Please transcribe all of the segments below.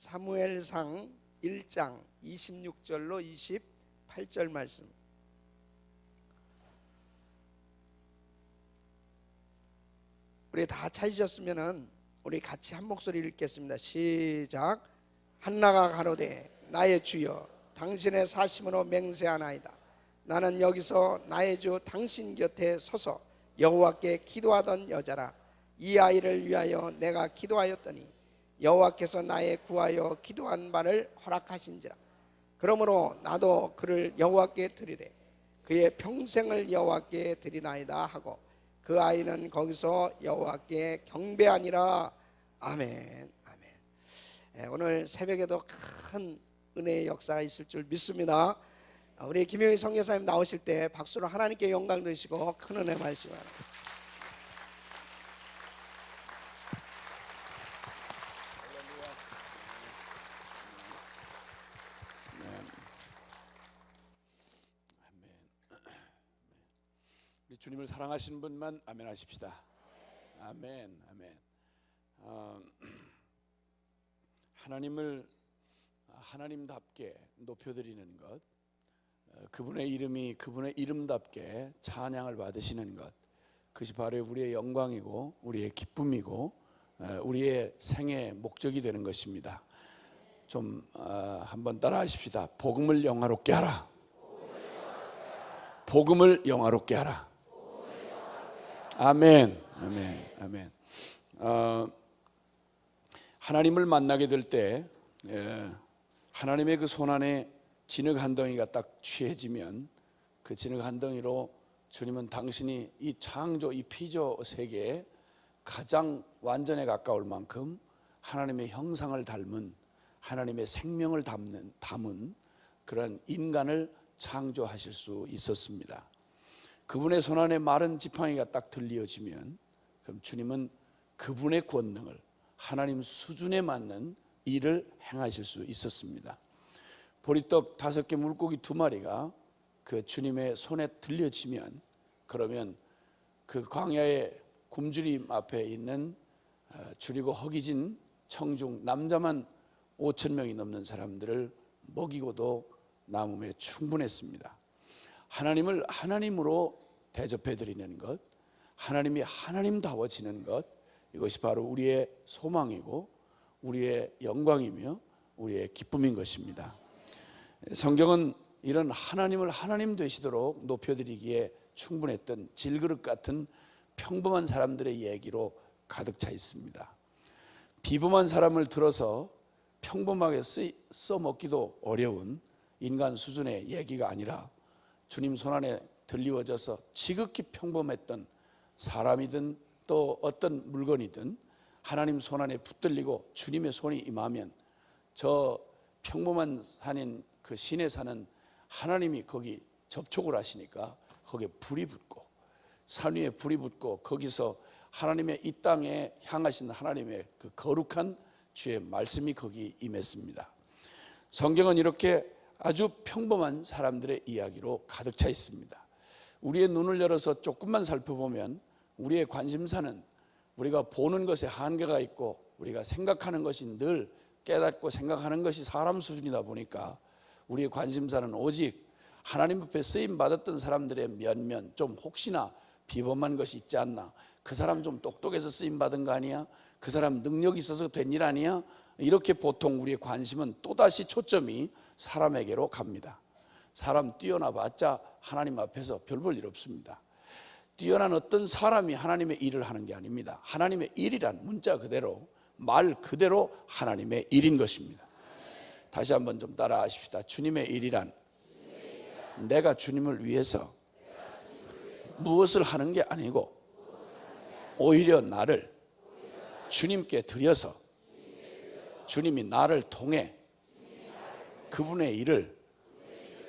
사무엘상 1장 26절로 28절 말씀. 우리 다 찾으셨으면은 우리 같이 한 목소리 읽겠습니다. 시작. 한나가 가로되 나의 주여 당신의 사심으로 맹세하나이다. 나는 여기서 나의 주 당신 곁에 서서 여호와께 기도하던 여자라. 이 아이를 위하여 내가 기도하였더니 여호와께서 나의 구하여 기도한 바를 허락하신지라. 그러므로 나도 그를 여호와께 드리되 그의 평생을 여호와께 드리나이다 하고 그 아이는 거기서 여호와께 경배하니라. 아멘. 아멘. 오늘 새벽에도 큰 은혜의 역사가 있을 줄 믿습니다. 우리 김영희 선교사님 나오실 때 박수로 하나님께 영광 드리시고 큰 은혜 말씀을. 주님을 사랑하시는 분만 아멘 하십시다. 아멘, 아멘. 하나님을 하나님답게 높여드리는 것, 그분의 이름이 그분의 이름답게 찬양을 받으시는 것, 그것이 바로 우리의 영광이고 우리의 기쁨이고 우리의 생의 목적이 되는 것입니다. 좀 한번 따라하십시다. 복음을 영화롭게 하라. 복음을 영화롭게 하라. 아멘, 아멘, 아멘. 하나님을 만나게 될 때 하나님의 그 손 안에 진흙 한 덩이가 딱 취해지면 그 진흙 한 덩이로 주님은 당신이 이 창조, 이 피조 세계에 가장 완전에 가까울 만큼 하나님의 형상을 닮은, 하나님의 생명을 담은 그런 인간을 창조하실 수 있었습니다. 그분의 손안에 마른 지팡이가 딱 들려지면 그럼 주님은 그분의 권능을, 하나님 수준에 맞는 일을 행하실 수 있었습니다. 보리떡 5개 물고기 2마리가 그 주님의 손에 들려지면 그러면 그 광야의 굶주림 앞에 있는 줄이고 허기진 청중 남자만 5,000명이 넘는 사람들을 먹이고도 남음에 충분했습니다. 하나님을 하나님으로 대접해 드리는 것, 하나님이 하나님다워지는 것, 이것이 바로 우리의 소망이고 우리의 영광이며 우리의 기쁨인 것입니다. 성경은 이런 하나님을 하나님 되시도록 높여드리기에 충분했던 질그릇 같은 평범한 사람들의 얘기로 가득 차 있습니다. 비범한 사람을 들어서 평범하게 써먹기도 어려운 인간 수준의 얘기가 아니라 주님 손안에 들리워져서 지극히 평범했던 사람이든 또 어떤 물건이든 하나님 손안에 붙들리고 주님의 손이 임하면 저 평범한 산인 그 신에 사는 하나님이 거기 접촉을 하시니까 거기에 불이 붙고 산 위에 불이 붙고 거기서 하나님의 이 땅에 향하신 하나님의 그 거룩한 주의 말씀이 거기 임했습니다. 성경은 이렇게 아주 평범한 사람들의 이야기로 가득 차 있습니다. 우리의 눈을 열어서 조금만 살펴보면 우리의 관심사는 우리가 보는 것에 한계가 있고 우리가 생각하는 것이 늘 깨닫고 생각하는 것이 사람 수준이다 보니까 우리의 관심사는 오직 하나님 앞에 쓰임 받았던 사람들의 면면, 좀 혹시나 비범한 것이 있지 않나, 그 사람 좀 똑똑해서 쓰임 받은 거 아니야, 그 사람 능력이 있어서 된 일 아니야, 이렇게 보통 우리의 관심은 또다시 초점이 사람에게로 갑니다. 사람 뛰어나봤자 하나님 앞에서 별 볼 일 없습니다. 뛰어난 어떤 사람이 하나님의 일을 하는 게 아닙니다. 하나님의 일이란 문자 그대로, 말 그대로 하나님의 일인 것입니다. 다시 한번 좀 따라 하십시다. 주님의 일이란 내가 주님을 위해서 무엇을 하는 게 아니고 오히려 나를 주님께 드려서 주님이 나를 통해 그분의 일을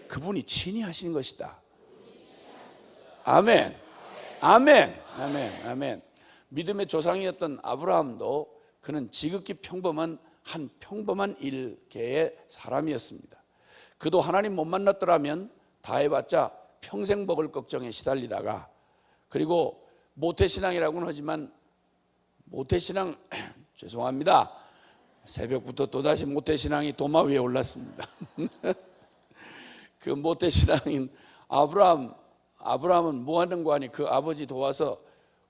그분이 친히 하시는 것이다. 아멘, 아멘, 아멘, 아멘. 믿음의 조상이었던 아브라함도 그는 지극히 평범한 한 평범한 일개의 사람이었습니다. 그도 하나님 못 만났더라면 다 해봤자 평생 먹을 걱정에 시달리다가, 그리고 모태신앙이라고는 하지만 모태신앙 죄송합니다. 새벽부터 또다시 모태신앙이 도마 위에 올랐습니다. 그 모태신앙인 아브라함은 무한능관이 그 아버지 도와서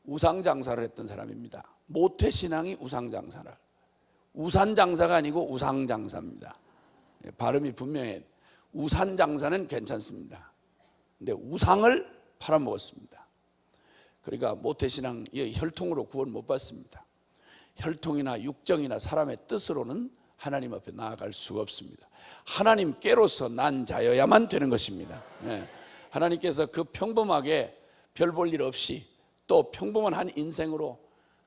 우상장사를 했던 사람입니다. 모태신앙이 우상장사를, 우산장사가 아니고 우상장사입니다. 발음이 분명해. 우산장사는 괜찮습니다. 근데 우상을 팔아먹었습니다. 그러니까 모태신앙의 혈통으로 구원 못 받습니다. 혈통이나 육정이나 사람의 뜻으로는 하나님 앞에 나아갈 수가 없습니다. 하나님께로서 난 자여야만 되는 것입니다. 하나님께서 그 평범하게 별 볼 일 없이 또 평범한 한 인생으로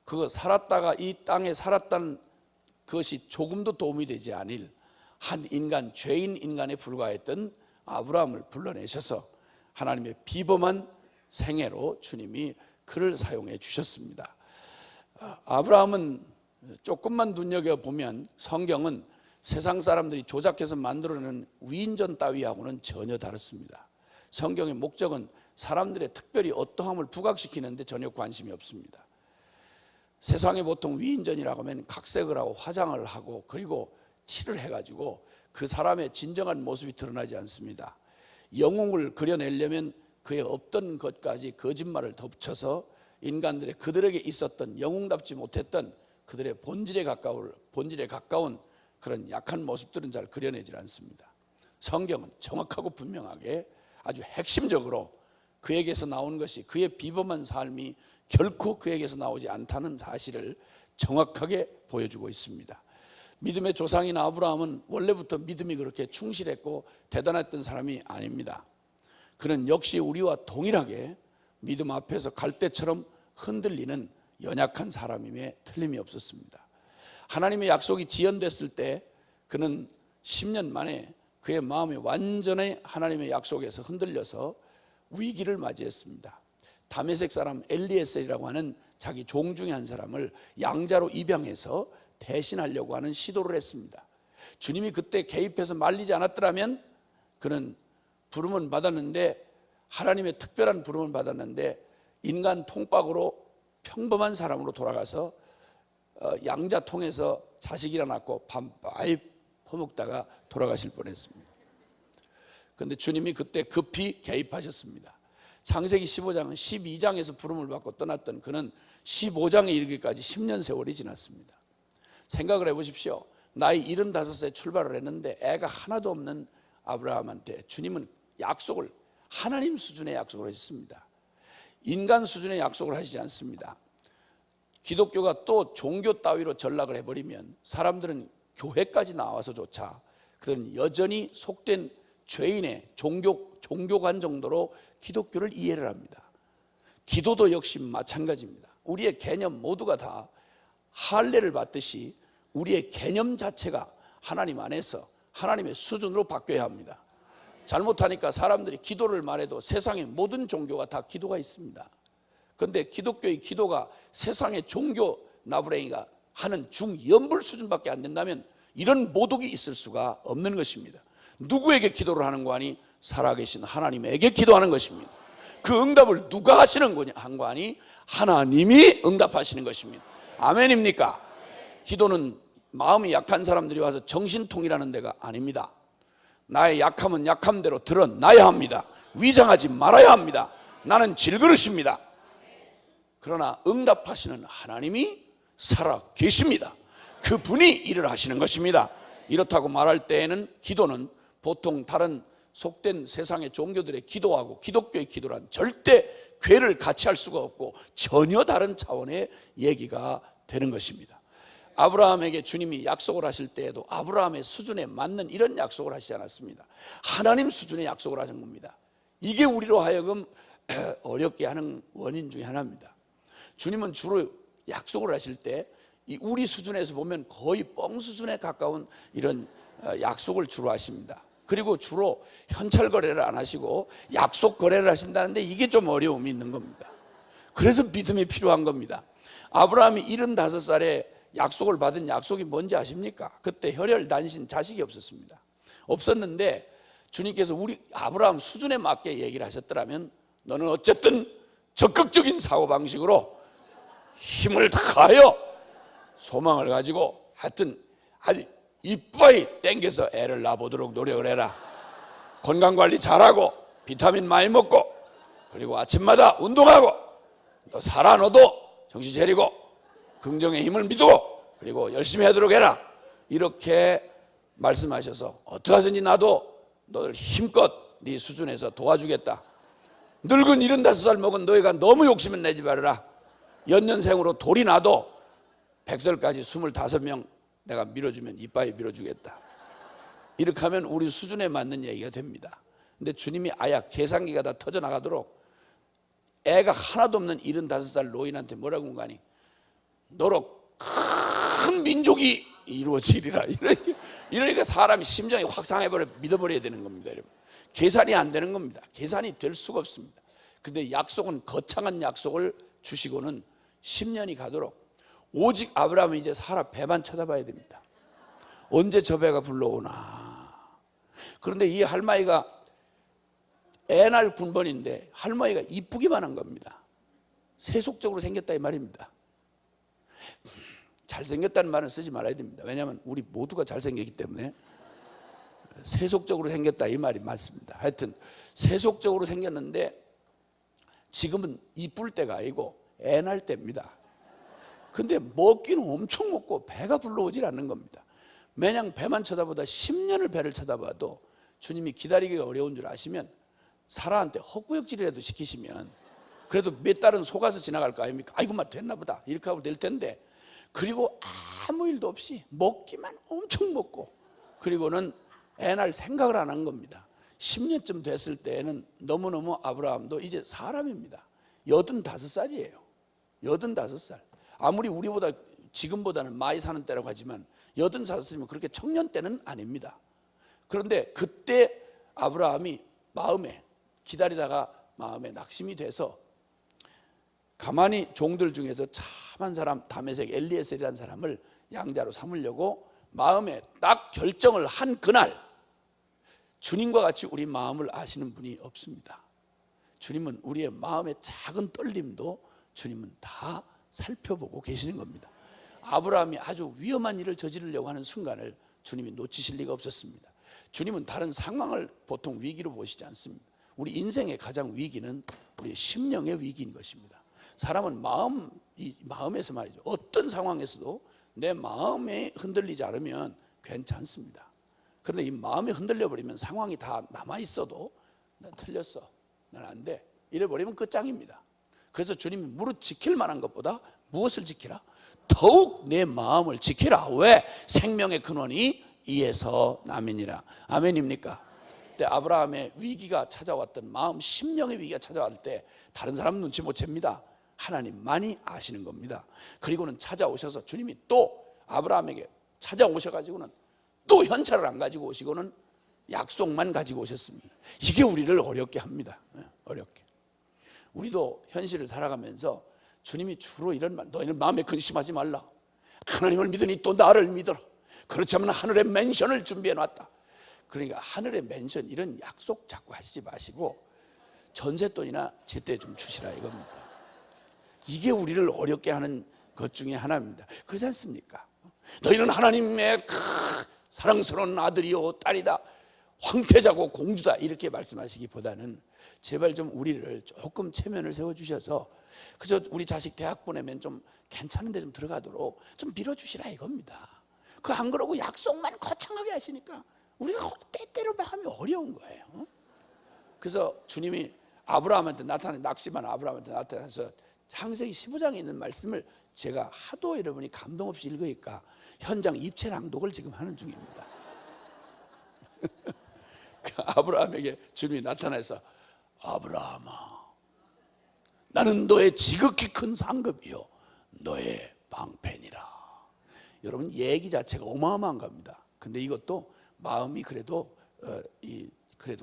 그거 살았다가 이 땅에 살았다는 그것이 조금도 도움이 되지 않을 한 인간, 죄인 인간에 불과했던 아브라함을 불러내셔서 하나님의 비범한 생애로 주님이 그를 사용해 주셨습니다. 아브라함은 조금만 눈여겨보면 성경은 세상 사람들이 조작해서 만들어낸 위인전 따위하고는 전혀 다릅니다. 성경의 목적은 사람들의 특별히 어떠함을 부각시키는데 전혀 관심이 없습니다. 세상에 보통 위인전이라고 하면 각색을 하고 화장을 하고 그리고 칠을 해가지고 그 사람의 진정한 모습이 드러나지 않습니다. 영웅을 그려내려면 그의 없던 것까지 거짓말을 덧붙여서 인간들의 그들에게 있었던 영웅답지 못했던 그들의 본질에 가까운 그런 약한 모습들은 잘 그려내질 않습니다. 성경은 정확하고 분명하게 아주 핵심적으로 그에게서 나온 것이 그의 비범한 삶이 결코 그에게서 나오지 않다는 사실을 정확하게 보여주고 있습니다. 믿음의 조상인 아브라함은 원래부터 믿음이 그렇게 충실했고 대단했던 사람이 아닙니다. 그는 역시 우리와 동일하게 믿음 앞에서 갈대처럼 흔들리는 연약한 사람임에 틀림이 없었습니다. 하나님의 약속이 지연됐을 때 그는 10년 만에 그의 마음이 완전히 하나님의 약속에서 흔들려서 위기를 맞이했습니다. 다메섹 사람 엘리에셀이라고 하는 자기 종 중에 한 사람을 양자로 입양해서 대신하려고 하는 시도를 했습니다. 주님이 그때 개입해서 말리지 않았더라면 그는 부름은 받았는데, 하나님의 특별한 부름을 받았는데 인간 통박으로 평범한 사람으로 돌아가서 양자통에서 자식이라 낳고 밤바이 퍼먹다가 돌아가실 뻔했습니다. 그런데 주님이 그때 급히 개입하셨습니다. 창세기 15장은 12장에서 부름을 받고 떠났던 그는 15장에 이르기까지 10년 세월이 지났습니다. 생각을 해보십시오. 나이 75세 출발을 했는데 애가 하나도 없는 아브라함한테 주님은 약속을 하나님 수준의 약속을 하셨습니다. 인간 수준의 약속을 하시지 않습니다. 기독교가 또 종교 따위로 전락을 해버리면 사람들은 교회까지 나와서조차 그들은 여전히 속된 죄인의 종교관 정도로 기독교를 이해를 합니다. 기도도 역시 마찬가지입니다. 우리의 개념 모두가 다 할례를 받듯이 우리의 개념 자체가 하나님 안에서 하나님의 수준으로 바뀌어야 합니다. 잘못하니까 사람들이 기도를 말해도 세상의 모든 종교가 다 기도가 있습니다. 그런데 기독교의 기도가 세상의 종교 나부랭이가 하는 중연불 수준밖에 안 된다면 이런 모독이 있을 수가 없는 것입니다. 누구에게 기도를 하는 거 아니? 살아계신 하나님에게 기도하는 것입니다. 그 응답을 누가 하시는 거냐 한 거 아니? 하나님이 응답하시는 것입니다. 아멘입니까? 기도는 마음이 약한 사람들이 와서 정신통이라는 데가 아닙니다. 나의 약함은 약함대로 드러나야 합니다. 위장하지 말아야 합니다. 나는 질그릇입니다. 그러나 응답하시는 하나님이 살아 계십니다. 그분이 일을 하시는 것입니다. 이렇다고 말할 때에는 기도는 보통 다른 속된 세상의 종교들의 기도하고 기독교의 기도란 절대 궤를 같이 할 수가 없고 전혀 다른 차원의 얘기가 되는 것입니다. 아브라함에게 주님이 약속을 하실 때에도 아브라함의 수준에 맞는 이런 약속을 하시지 않았습니다. 하나님 수준의 약속을 하신 겁니다. 이게 우리로 하여금 어렵게 하는 원인 중에 하나입니다. 주님은 주로 약속을 하실 때 우리 수준에서 보면 거의 뻥 수준에 가까운 이런 약속을 주로 하십니다. 그리고 주로 현찰 거래를 안 하시고 약속 거래를 하신다는데 이게 좀 어려움이 있는 겁니다. 그래서 믿음이 필요한 겁니다. 아브라함이 75살에 약속을 받은 약속이 뭔지 아십니까? 그때 혈혈 단신 자식이 없었습니다. 없었는데 주님께서 우리 아브라함 수준에 맞게 얘기를 하셨더라면 너는 어쨌든 적극적인 사고방식으로 힘을 다하여 소망을 가지고 하여튼 아주 이빠이 땡겨서 애를 낳아보도록 노력을 해라. 건강관리 잘하고 비타민 많이 먹고 그리고 아침마다 운동하고 너 살아. 너도 정신 차리고 긍정의 힘을 믿고 그리고 열심히 하도록 해라. 이렇게 말씀하셔서 어떠하든지 나도 너를 힘껏 네 수준에서 도와주겠다. 늙은 75살 먹은 너희가 너무 욕심은 내지 말아라. 연년생으로 돌이 나도 100살까지 25명 내가 밀어주면 이빠이 밀어주겠다. 이렇게 하면 우리 수준에 맞는 얘기가 됩니다. 근데 주님이 아약 계산기가 다 터져나가도록 애가 하나도 없는 75살 노인한테 뭐라고 한 거 아니? 너로 큰 민족이 이루어지리라. 이러니까 사람이 심장이 확 상해버려 믿어버려야 되는 겁니다. 여러분. 계산이 안 되는 겁니다. 계산이 될 수가 없습니다. 근데 약속은 거창한 약속을 주시고는 10년이 가도록 오직 아브라함은 이제 사라 배만 쳐다봐야 됩니다. 언제 저 배가 불러오나. 그런데 이 할머니가 애날 군번인데 할머니가 이쁘기만 한 겁니다. 세속적으로 생겼다 이 말입니다. 잘생겼다는 말은 쓰지 말아야 됩니다. 왜냐하면 우리 모두가 잘생겼기 때문에 세속적으로 생겼다 이 말이 맞습니다. 하여튼 세속적으로 생겼는데 지금은 이쁠 때가 아니고 애날 때입니다. 근데 먹기는 엄청 먹고 배가 불러오질 않는 겁니다. 매냥 배만 쳐다보다 10년을 배를 쳐다봐도 주님이 기다리기가 어려운 줄 아시면 사라한테 헛구역질이라도 시키시면 그래도 몇 달은 속아서 지나갈 거 아닙니까? 아이고 막 됐나 보다 이렇게 하고 될 텐데, 그리고 아무 일도 없이 먹기만 엄청 먹고 그리고는 애날 생각을 안 한 겁니다. 10년쯤 됐을 때에는 너무너무 아브라함도 이제 사람입니다. 85살이에요 85살. 아무리 우리보다 지금보다는 많이 사는 때라고 하지만 85살이면 그렇게 청년 때는 아닙니다. 그런데 그때 아브라함이 마음에 기다리다가 마음에 낙심이 돼서 가만히 종들 중에서 참한 사람 다메섹 엘리에셀이라는 사람을 양자로 삼으려고 마음에 딱 결정을 한 그날, 주님과 같이 우리 마음을 아시는 분이 없습니다. 주님은 우리의 마음의 작은 떨림도 주님은 다 살펴보고 계시는 겁니다. 아브라함이 아주 위험한 일을 저지르려고 하는 순간을 주님이 놓치실 리가 없었습니다. 주님은 다른 상황을 보통 위기로 보시지 않습니다. 우리 인생의 가장 위기는 우리 심령의 위기인 것입니다. 사람은 마음에서 말이죠. 어떤 상황에서도 내 마음에 흔들리지 않으면 괜찮습니다. 그런데 이 마음이 흔들려 버리면 상황이 다 남아 있어도 난 틀렸어, 난 안 돼, 이래 버리면 끝장입니다. 그래서 주님이 무릇 지킬 만한 것보다 무엇을 지키라? 더욱 내 마음을 지키라. 왜? 생명의 근원이 이에서 남이니라. 아멘입니까? 근데 아브라함의 위기가 찾아왔던 마음, 심령의 위기가 찾아왔을 때 다른 사람 눈치 못 챕니다. 하나님만이 아시는 겁니다. 그리고는 찾아오셔서 주님이 또 아브라함에게 찾아오셔가지고는 또 현찰을 안 가지고 오시고는 약속만 가지고 오셨습니다. 이게 우리를 어렵게 합니다. 어렵게. 우리도 현실을 살아가면서 주님이 주로 이런 말, 너희는 마음에 근심하지 말라. 하나님을 믿으니 또 나를 믿어라. 그렇지 않으면 하늘의 맨션을 준비해 놨다. 그러니까 하늘의 맨션 이런 약속 자꾸 하시지 마시고 전세돈이나 제때 좀 주시라 이겁니다. 이게 우리를 어렵게 하는 것 중에 하나입니다. 그렇지 않습니까? 너희는 하나님의 사랑스러운 아들이요 딸이다, 황태자고 공주다, 이렇게 말씀하시기보다는 제발 좀 우리를 조금 체면을 세워주셔서 그저 우리 자식 대학 보내면 좀 괜찮은데 좀 들어가도록 좀 밀어주시라 이겁니다. 그 안 그러고 약속만 거창하게 하시니까 우리가 때때로 하면 어려운 거예요. 그래서 주님이 아브라함한테 나타난, 낙심한 아브라함한테 나타나서 창세기 15장에 있는 말씀을 제가 하도 여러분이 감동 없이 읽으니까 현장 입체 낭독을 지금 하는 중입니다. 그 아브라함에게 주님이 나타나서 아브라함아, 나는 너의 지극히 큰 상급이요 너의 방편이라. 여러분 얘기 자체가 어마어마한 겁니다. 근데 이것도 마음이 그래도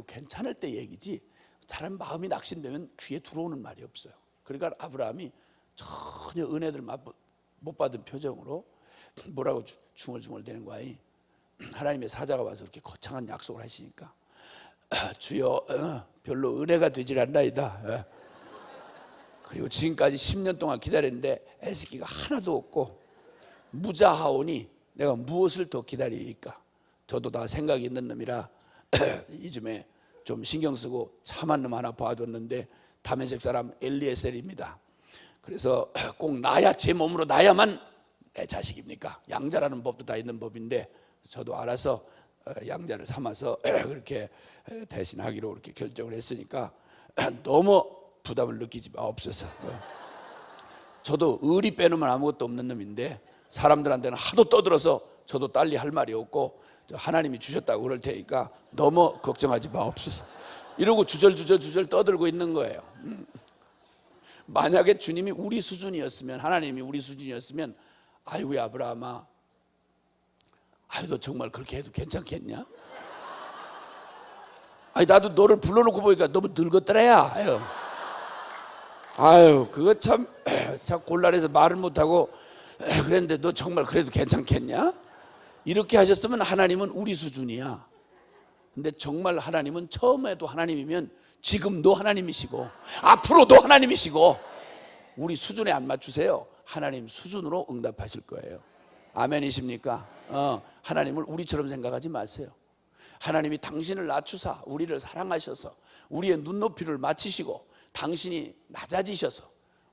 괜찮을 때 얘기지, 사람 마음이 낙심되면 귀에 들어오는 말이 없어요. 그러니까 아브라함이 전혀 은혜를 못 받은 표정으로 뭐라고 중얼중얼 대는 거야. 하나님의 사자가 와서 그렇게 거창한 약속을 하시니까 주여 별로 은혜가 되질 않나이다. 그리고 지금까지 10년 동안 기다렸는데 애새끼가 하나도 없고 무자하오니 내가 무엇을 더 기다리까? 저도 다 생각이 있는 놈이라 이쯤에 좀 신경 쓰고 참한 놈 하나 봐줬는데 다메섹 사람 엘리에셀입니다. 그래서 꼭 나야, 제 몸으로 나야만 내 자식입니까? 양자라는 법도 다 있는 법인데 저도 알아서 양자를 삼아서 그렇게 대신하기로 그렇게 결정을 했으니까 너무 부담을 느끼지 마옵소서. 저도 의리 빼놓으면 아무것도 없는 놈인데 사람들한테는 하도 떠들어서 저도 딸리 할 말이 없고 하나님이 주셨다고 그럴 테니까 너무 걱정하지 마옵소서. 이러고 주절 떠들고 있는 거예요. 만약에 주님이 우리 수준이었으면, 하나님이 우리 수준이었으면, 아이고 아브라함아, 아유 너 정말 그렇게 해도 괜찮겠냐? 아니 나도 너를 불러놓고 보니까 너무 늙었더라야. 아유 그거 참 곤란해서 말을 못하고 그랬는데 너 정말 그래도 괜찮겠냐? 이렇게 하셨으면 하나님은 우리 수준이야. 근데 정말 하나님은 처음에도 하나님이면 지금도 하나님이시고 앞으로도 하나님이시고 우리 수준에 안 맞추세요. 하나님 수준으로 응답하실 거예요. 아멘이십니까? 하나님을 우리처럼 생각하지 마세요. 하나님이 당신을 낮추사 우리를 사랑하셔서 우리의 눈높이를 맞추시고 당신이 낮아지셔서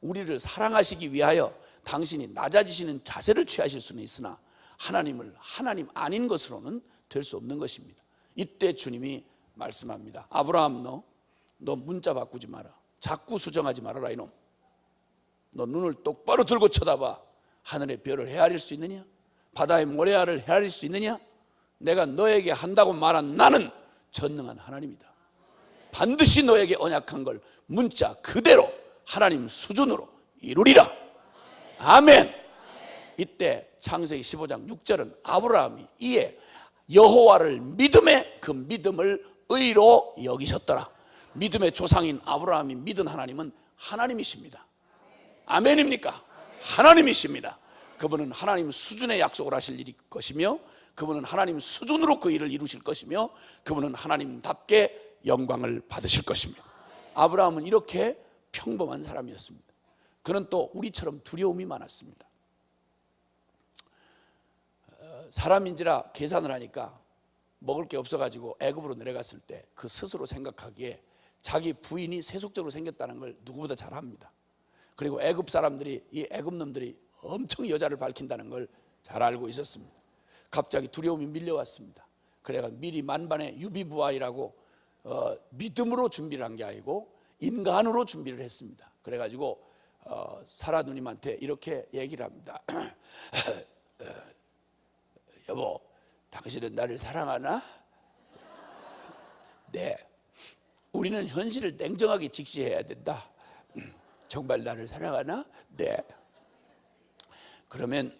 우리를 사랑하시기 위하여 당신이 낮아지시는 자세를 취하실 수는 있으나 하나님을 하나님 아닌 것으로는 될 수 없는 것입니다. 이때 주님이 말씀합니다. 아브라함 너 문자 바꾸지 마라. 자꾸 수정하지 말아라 이놈. 너 눈을 똑바로 들고 쳐다봐. 하늘의 별을 헤아릴 수 있느냐? 바다의 모래알을 헤아릴 수 있느냐? 내가 너에게 한다고 말한 나는 전능한 하나님이다. 반드시 너에게 언약한 걸 문자 그대로 하나님 수준으로 이루리라. 아멘. 이때 창세기 15장 6절은 아브라함이 이에 여호와를 믿음에 그 믿음을 의로 여기셨더라. 믿음의 조상인 아브라함이 믿은 하나님은 하나님이십니다. 아멘입니까? 하나님이십니다. 그분은 하나님 수준의 약속을 하실 일이 것이며 그분은 하나님 수준으로 그 일을 이루실 것이며 그분은 하나님답게 영광을 받으실 것입니다. 아브라함은 이렇게 평범한 사람이었습니다. 그는 또 우리처럼 두려움이 많았습니다. 사람인지라 계산을 하니까 먹을 게 없어가지고 애굽으로 내려갔을 때 그 스스로 생각하기에 자기 부인이 세속적으로 생겼다는 걸 누구보다 잘 압니다. 그리고 애굽 사람들이, 이 애굽 놈들이 엄청 여자를 밝힌다는 걸 잘 알고 있었습니다. 갑자기 두려움이 밀려왔습니다. 그래가 미리 만반의 유비부하이라고 믿음으로 준비를 한 게 아니고 인간으로 준비를 했습니다. 그래가지고 사라 누님한테 이렇게 얘기를 합니다. 여보, 당신은 나를 사랑하나? 네. 우리는 현실을 냉정하게 직시해야 된다. 정말 나를 사랑하나? 네. 그러면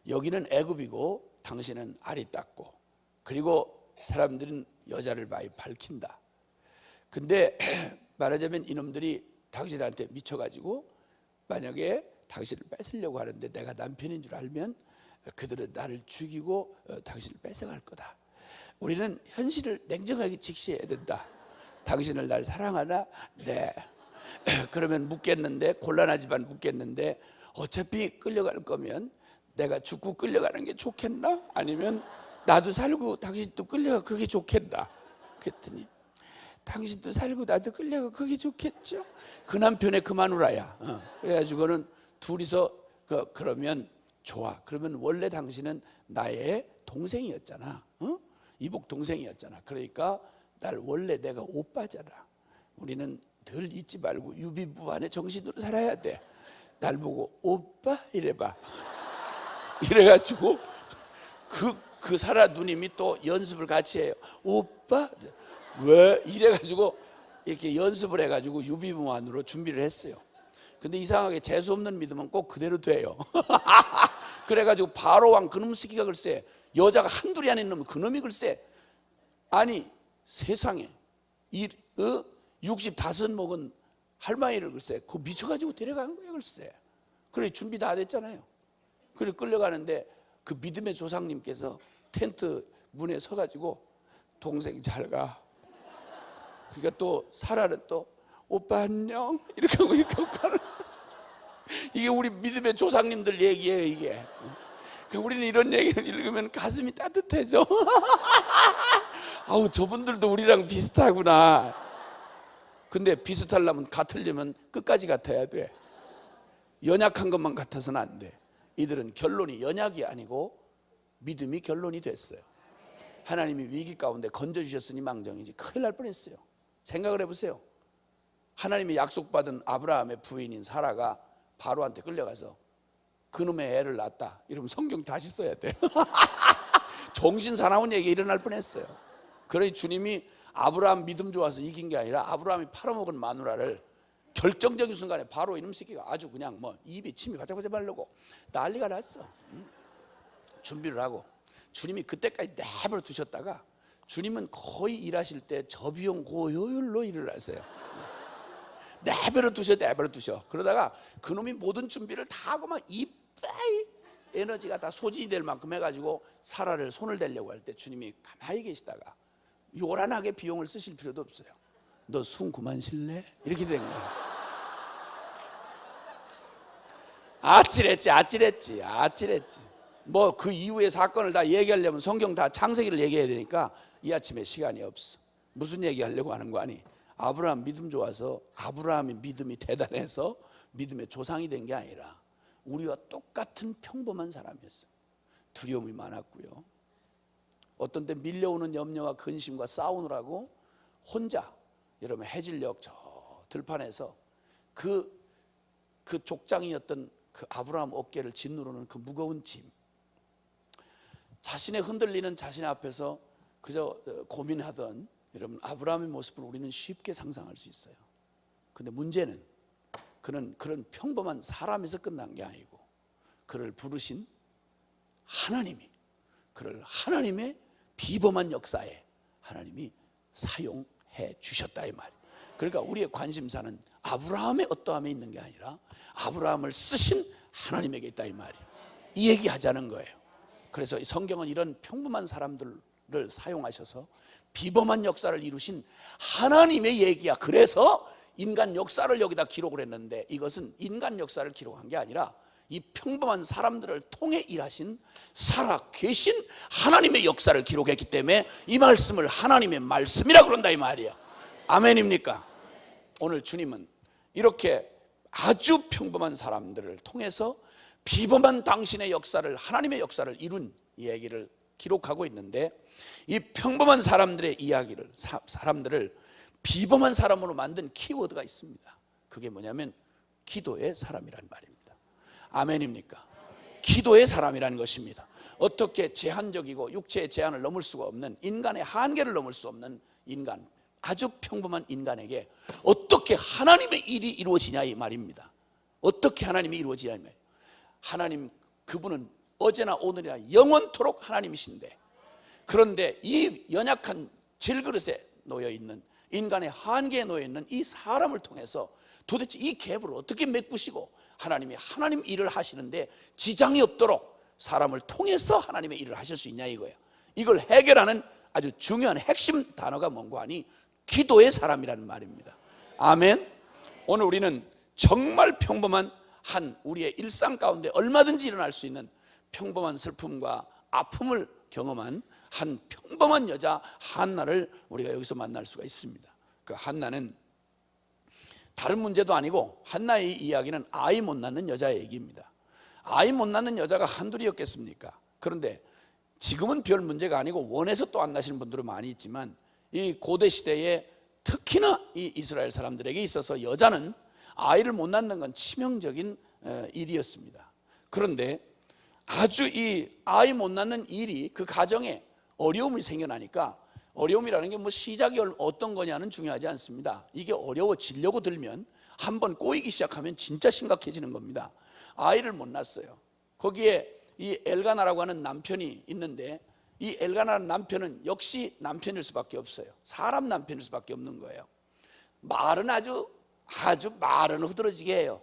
여기는 애굽이고 당신은 알이 닦고 그리고 사람들은 여자를 많이 밝힌다. 근데 말하자면 이놈들이 당신한테 미쳐가지고 만약에 당신을 뺏으려고 하는데 내가 남편인 줄 알면 그들은 나를 죽이고 당신을 뺏어갈 거다. 우리는 현실을 냉정하게 직시해야 된다. 당신을 날 사랑하나? 네. 그러면 묻겠는데 곤란하지만 묻겠는데 어차피 끌려갈 거면 내가 죽고 끌려가는 게 좋겠나? 아니면 나도 살고 당신도 끌려가 그게 좋겠나? 그랬더니 당신도 살고 나도 끌려가 그게 좋겠죠? 그 남편의 그 마누라야. 그래가지고는 둘이서 그러면 좋아. 그러면 원래 당신은 나의 동생이었잖아. 이복 동생이었잖아. 그러니까 날 원래 내가 오빠잖아. 우리는 늘 잊지 말고 유비무환의 정신으로 살아야 돼. 날 보고 오빠 이래봐. 이래가지고 그 사라 누님이 또 연습을 같이 해요. 오빠 왜 이래가지고 이렇게 연습을 해가지고 유비무환으로 준비를 했어요. 근데 이상하게 재수 없는 믿음은 꼭 그대로 돼요. 그래가지고 바로 왕 그놈 새끼가 글쎄 여자가 한둘이 아닌 놈 그놈이 글쎄 아니 세상에 65 먹은 할머니를 글쎄 그 미쳐가지고 데려간 거예요 글쎄. 그래 준비 다 됐잖아요. 그래 끌려가는데 그 믿음의 조상님께서 텐트 문에 서가지고 동생 잘 가. 그러니까 또 사라는 또 오빠 안녕 이렇게 하고 가는. 이게 우리 믿음의 조상님들 얘기예요 이게. 우리는 이런 얘기를 읽으면 가슴이 따뜻해져. 아우, 저분들도 우리랑 비슷하구나. 근데 비슷하려면 같으려면 끝까지 같아야 돼. 연약한 것만 같아서는 안 돼. 이들은 결론이 연약이 아니고 믿음이 결론이 됐어요. 하나님이 위기 가운데 건져주셨으니 망정이지 큰일 날 뻔했어요. 생각을 해보세요. 하나님이 약속받은 아브라함의 부인인 사라가 바로한테 끌려가서 그놈의 애를 낳았다 이러면 성경 다시 써야 돼요. 정신 사나운 얘기 일어날 뻔했어요. 그러니 주님이 아브라함 믿음 좋아서 이긴 게 아니라 아브라함이 팔아먹은 마누라를 결정적인 순간에 바로 이놈 새끼가 아주 그냥 뭐 입에 침이 바짝바짝 바르고 난리가 났어. 준비를 하고 주님이 그때까지 내버려 두셨다가 주님은 거의 일하실 때 저비용 고효율로 일을 하세요. 내버려 두셔. 그러다가 그놈이 모든 준비를 다 하고 막 이빠이 에너지가 다 소진이 될 만큼 해가지고 사라를 손을 대려고 할 때 주님이 가만히 계시다가 요란하게 비용을 쓰실 필요도 없어요. 너 숨 그만 쉴래? 이렇게 된 거예요. 아찔했지. 뭐 그 이후의 사건을 다 얘기하려면 성경 다 창세기를 얘기해야 되니까 이 아침에 시간이 없어. 무슨 얘기하려고 하는 거 아니? 아브라함 믿음 좋아서 아브라함의 믿음이 대단해서 믿음의 조상이 된 게 아니라 우리와 똑같은 평범한 사람이었어. 두려움이 많았고요. 어떤 때 밀려오는 염려와 근심과 싸우느라고 혼자 여러분 해질녘 저 들판에서 그 족장이었던 그 아브라함 어깨를 짓누르는 그 무거운 짐, 자신의 흔들리는 자신 앞에서 그저 고민하던 여러분 아브라함의 모습을 우리는 쉽게 상상할 수 있어요. 근데 문제는 그는 그런 평범한 사람에서 끝난 게 아니고 그를 부르신 하나님이 그를 하나님의 비범한 역사에 하나님이 사용해 주셨다 이 말이에요. 그러니까 우리의 관심사는 아브라함의 어떠함에 있는 게 아니라 아브라함을 쓰신 하나님에게 있다 이 말이에요. 이 얘기 하자는 거예요. 그래서 성경은 이런 평범한 사람들을 사용하셔서 비범한 역사를 이루신 하나님의 얘기야. 그래서 인간 역사를 여기다 기록을 했는데 이것은 인간 역사를 기록한 게 아니라 이 평범한 사람들을 통해 일하신 살아계신 하나님의 역사를 기록했기 때문에 이 말씀을 하나님의 말씀이라 그런다 이 말이에요. 아멘입니까? 오늘 주님은 이렇게 아주 평범한 사람들을 통해서 비범한 당신의 역사를 하나님의 역사를 이룬 얘기를 기록하고 있는데 이 평범한 사람들의 이야기를 사람들을 비범한 사람으로 만든 키워드가 있습니다. 그게 뭐냐면 기도의 사람이라는 말입니다. 아멘입니까? 기도의 사람이라는 것입니다. 어떻게 제한적이고 육체의 제한을 넘을 수가 없는 인간의 한계를 넘을 수 없는 인간, 아주 평범한 인간에게 어떻게 하나님의 일이 이루어지냐 이 말입니다. 어떻게 하나님이 이루어지냐 이 말이에요. 하나님 그분은 어제나 오늘이나 영원토록 하나님이신데 그런데 이 연약한 질그릇에 놓여있는 인간의 한계에 놓여있는 이 사람을 통해서 도대체 이 갭을 어떻게 메꾸시고 하나님이 하나님 일을 하시는데 지장이 없도록 사람을 통해서 하나님의 일을 하실 수 있냐 이거예요. 이걸 해결하는 아주 중요한 핵심 단어가 뭔고 하니 기도의 사람이라는 말입니다. 아멘. 오늘 우리는 정말 평범한 한 우리의 일상 가운데 얼마든지 일어날 수 있는 평범한 슬픔과 아픔을 경험한 한 평범한 여자 한나를 우리가 여기서 만날 수가 있습니다. 그 한나는 다른 문제도 아니고 한나의 이야기는 아이 못 낳는 여자의 얘기입니다. 아이 못 낳는 여자가 한둘이었겠습니까? 그런데 지금은 별 문제가 아니고 원해서 또 안 나시는 분들은 많이 있지만 이 고대 시대에 특히나 이 이스라엘 사람들에게 있어서 여자는 아이를 못 낳는 건 치명적인 일이었습니다. 그런데 아주 이 아이 못 낳는 일이 그 가정에 어려움이 생겨나니까 어려움이라는 게 뭐 시작이 어떤 거냐는 중요하지 않습니다. 이게 어려워지려고 들면 한번 꼬이기 시작하면 진짜 심각해지는 겁니다. 아이를 못 낳았어요. 거기에 이 엘가나라고 하는 남편이 있는데 이 엘가나라는 남편은 역시 남편일 수밖에 없어요. 사람 남편일 수밖에 없는 거예요. 말은 아주 말은 흐드러지게 해요.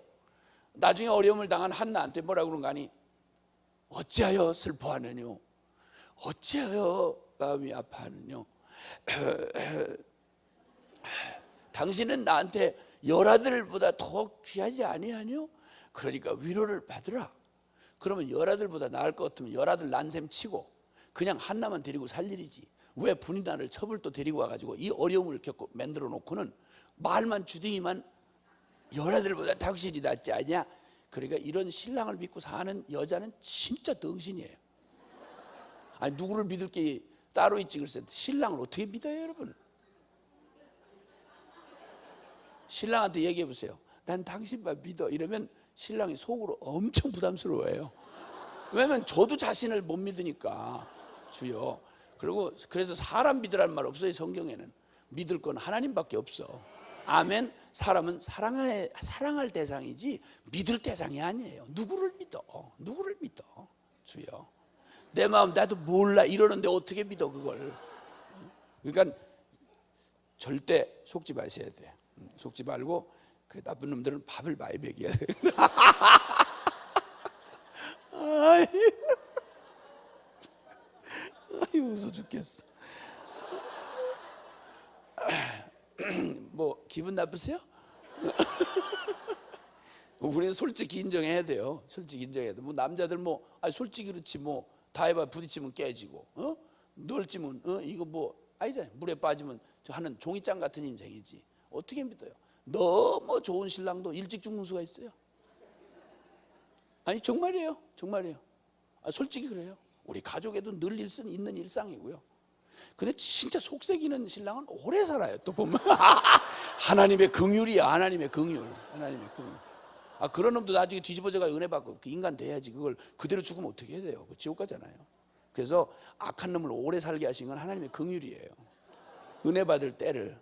나중에 어려움을 당한 한나한테 뭐라고 그런가 하니 어찌하여 슬퍼하느뇨 어찌하여 마음이 아파하느뇨 당신은 나한테 열아들보다 더 귀하지 아니하뇨? 그러니까 위로를 받으라. 그러면 열아들보다 나을 것 같으면 열아들 난셈 치고 그냥 한나만 데리고 살 일이지, 왜 분이나를 첩을도 데리고 와가지고 이 어려움을 겪고 만들어 놓고는 말만 주둥이만 열아들보다 당신이 낫지 않냐. 그러니까 이런 신랑을 믿고 사는 여자는 진짜 덩신이에요. 아니, 누구를 믿을 게 따로 있지. 글쎄 신랑을 어떻게 믿어요 여러분? 신랑한테 얘기해 보세요. 난 당신만 믿어 이러면 신랑이 속으로 엄청 부담스러워해요. 왜냐면 저도 자신을 못 믿으니까. 주여. 그리고 그래서 사람 믿으라는 말 없어요. 성경에는 믿을 건 하나님밖에 없어. 아멘. 사람은 사랑할 대상이지 믿을 대상이 아니에요. 누구를 믿어? 누구를 믿어? 주여. 내 마음 나도 몰라 이러는데 어떻게 믿어 그걸? 그러니까 절대 속지 마셔야 돼. 속지 말고 그 나쁜 놈들은 밥을 많이 먹여야 돼. 아이 웃어 죽겠어. 뭐 기분 나쁘세요? 우리는 솔직히 인정해야 돼요. 솔직히 인정해야 돼. 뭐 남자들 뭐 솔직히 그렇지 뭐 다 해봐 부딪히면 깨지고 넓지면 이거 뭐 아니잖아요. 물에 빠지면 저 하는 종이장 같은 인생이지. 어떻게 믿어요? 너무 좋은 신랑도 일찍 죽는 수가 있어요. 아니 정말이에요. 정말이에요. 솔직히 그래요. 우리 가족에도 늘 있는 일상이고요. 근데 진짜 속색이는 신랑은 오래 살아요. 또 보면 하나님의 긍휼이야. 하나님의 긍휼. 하나님의 긍휼. 그런 놈도 나중에 뒤집어져가 은혜 받고 인간 돼야지. 그걸 그대로 죽으면 어떻게 해야 돼요? 지옥 가잖아요. 그래서 악한 놈을 오래 살게 하신 건 하나님의 긍휼이에요. 은혜 받을 때를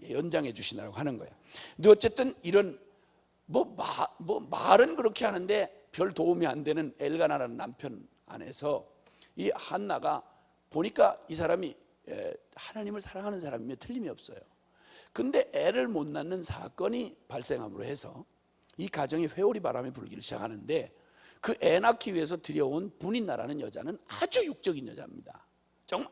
연장해 주시라고 하는 거예요. 근데 어쨌든 이런 말은 그렇게 하는데 별 도움이 안 되는 엘가나라는 남편 안에서 이 한나가 보니까 이 사람이 하나님을 사랑하는 사람이며 틀림이 없어요. 근데 애를 못 낳는 사건이 발생함으로 해서 이 가정에 회오리 바람이 불기를 시작하는데 그 애 낳기 위해서 들여온 분인나라는 여자는 아주 육적인 여자입니다.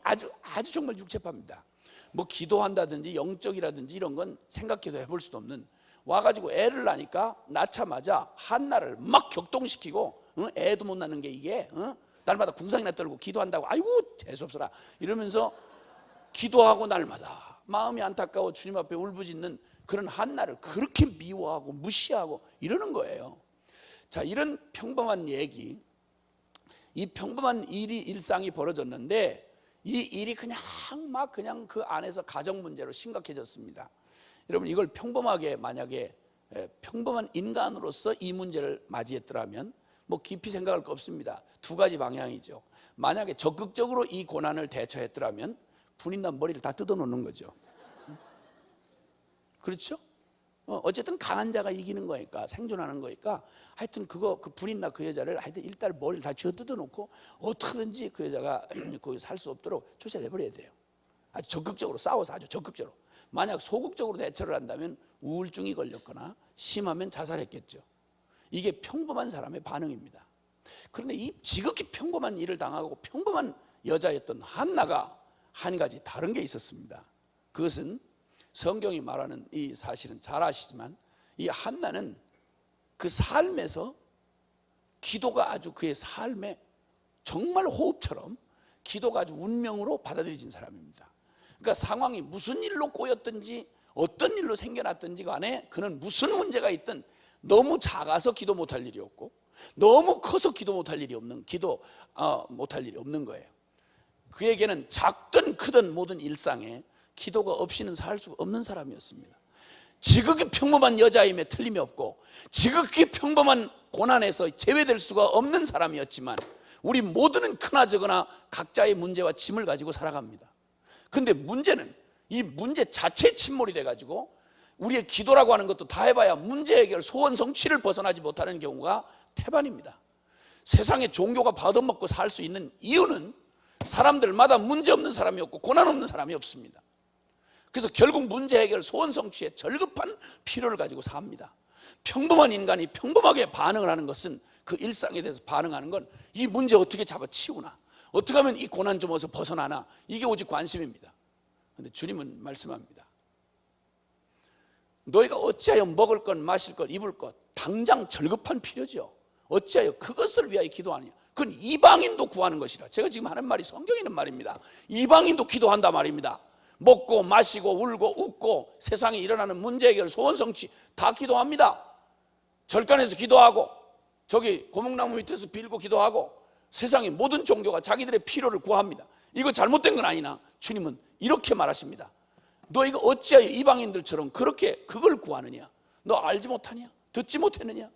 아주 정말 육체파입니다. 뭐 기도한다든지 영적이라든지 이런 건 생각해도 해볼 수도 없는, 와가지고 애를 낳으니까 낳자마자 한나를 막 격동시키고 애도 못 낳는 게 이게 날마다 궁상이나 떨고 기도한다고 아이고 재수없어라 이러면서 기도하고 날마다 마음이 안타까워 주님 앞에 울부짖는 그런 한나를 그렇게 미워하고 무시하고 이러는 거예요. 자, 이런 평범한 얘기, 이 평범한 일상이 벌어졌는데 이 일이 그냥 그 안에서 가정 문제로 심각해졌습니다. 여러분 이걸 평범하게 만약에 평범한 인간으로서 이 문제를 맞이했더라면 뭐 깊이 생각할 거 없습니다. 두 가지 방향이죠. 만약에 적극적으로 이 고난을 대처했더라면 분인난 머리를 다 뜯어놓는 거죠. 그렇죠? 어쨌든 강한 자가 이기는 거니까, 생존하는 거니까 하여튼 그 분인나 그 여자를 하여튼 일단 머리를 다 쥐어 뜯어놓고 어떻게든지 그 여자가 거기 살 수 없도록 쫓아내버려야 돼요. 아주 적극적으로 싸워서 아주 적극적으로. 만약 소극적으로 대처를 한다면 우울증이 걸렸거나 심하면 자살했겠죠. 이게 평범한 사람의 반응입니다. 그런데 이 지극히 평범한 일을 당하고 평범한 여자였던 한나가 한 가지 다른 게 있었습니다. 그것은 성경이 말하는 이 사실은 잘 아시지만 이 한나는 그 삶에서 기도가 아주 그의 삶에 정말 호흡처럼 기도가 아주 운명으로 받아들여진 사람입니다. 그러니까 상황이 무슨 일로 꼬였든지 어떤 일로 생겨났든지 간에 그는 무슨 문제가 있든 너무 작아서 기도 못할 일이 없고 너무 커서 기도 못할 일이 없는 거예요. 그에게는 작든 크든 모든 일상에 기도가 없이는 살 수 없는 사람이었습니다. 지극히 평범한 여자임에 틀림이 없고 지극히 평범한 고난에서 제외될 수가 없는 사람이었지만 우리 모두는 크나 적으나 각자의 문제와 짐을 가지고 살아갑니다. 그런데 문제는 이 문제 자체에 침몰이 돼가지고 우리의 기도라고 하는 것도 다 해봐야 문제 해결, 소원 성취를 벗어나지 못하는 경우가 태반입니다. 세상에 종교가 받아먹고 살 수 있는 이유는 사람들마다 문제 없는 사람이 없고 고난 없는 사람이 없습니다. 그래서 결국 문제 해결, 소원 성취에 절급한 필요를 가지고 삽니다. 평범한 인간이 평범하게 반응을 하는 것은 그 일상에 대해서 반응하는 건 이 문제 어떻게 잡아치우나, 어떻게 하면 이 고난 좀 어서 벗어나나, 이게 오직 관심입니다. 그런데 주님은 말씀합니다. 너희가 어찌하여 먹을 것, 마실 것, 입을 것 당장 절급한 필요죠. 어찌하여 그것을 위하여 기도하느냐? 그건 이방인도 구하는 것이라. 제가 지금 하는 말이 성경에 있는 말입니다. 이방인도 기도한다 말입니다. 먹고 마시고 울고 웃고 세상에 일어나는 문제 해결, 소원 성취 다 기도합니다. 절간에서 기도하고 저기 고목나무 밑에서 빌고 기도하고 세상의 모든 종교가 자기들의 필요를 구합니다. 이거 잘못된 건 아니나 주님은 이렇게 말하십니다. 너 이거 어찌하여 이방인들처럼 그렇게 그걸 구하느냐? 너 알지 못하냐? 듣지 못했느냐?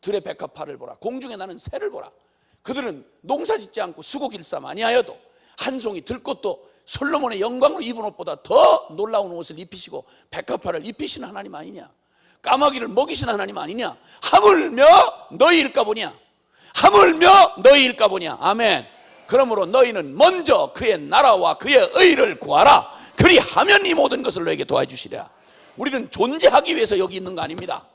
들의 백합화를 보라, 공중에 나는 새를 보라. 그들은 농사 짓지 않고 수고 길쌈 아니하여도 한 송이 들꽃도 솔로몬의 영광으로 입은 옷보다 더 놀라운 옷을 입히시고 백합화를 입히신 하나님 아니냐? 까마귀를 먹이신 하나님 아니냐? 하물며 너희일까 보냐? 하물며 너희일까 보냐? 아멘. 그러므로 너희는 먼저 그의 나라와 그의 의를 구하라. 그리하면 이 모든 것을 너에게 도와주시리라. 우리는 존재하기 위해서 여기 있는 거 아닙니다.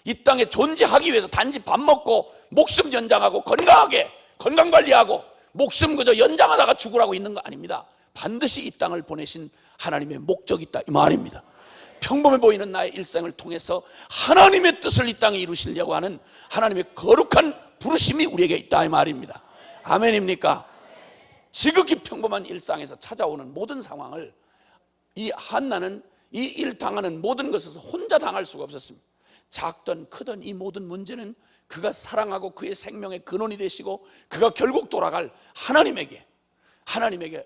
이 땅에 존재하기 위해서 단지 밥 먹고 목숨 연장하고 건강하게 건강관리하고 목숨 그저 연장하다가 죽으라고 있는 거 아닙니다. 반드시 이 땅을 보내신 하나님의 목적이 있다 이 말입니다. 평범해 보이는 나의 일생을 통해서 하나님의 뜻을 이 땅에 이루시려고 하는 하나님의 거룩한 부르심이 우리에게 있다 이 말입니다. 아멘입니까? 지극히 평범한 일상에서 찾아오는 모든 상황을 이 한나는 이 일 당하는 모든 것에서 혼자 당할 수가 없었습니다. 작든 크든 이 모든 문제는 그가 사랑하고 그의 생명의 근원이 되시고 그가 결국 돌아갈 하나님에게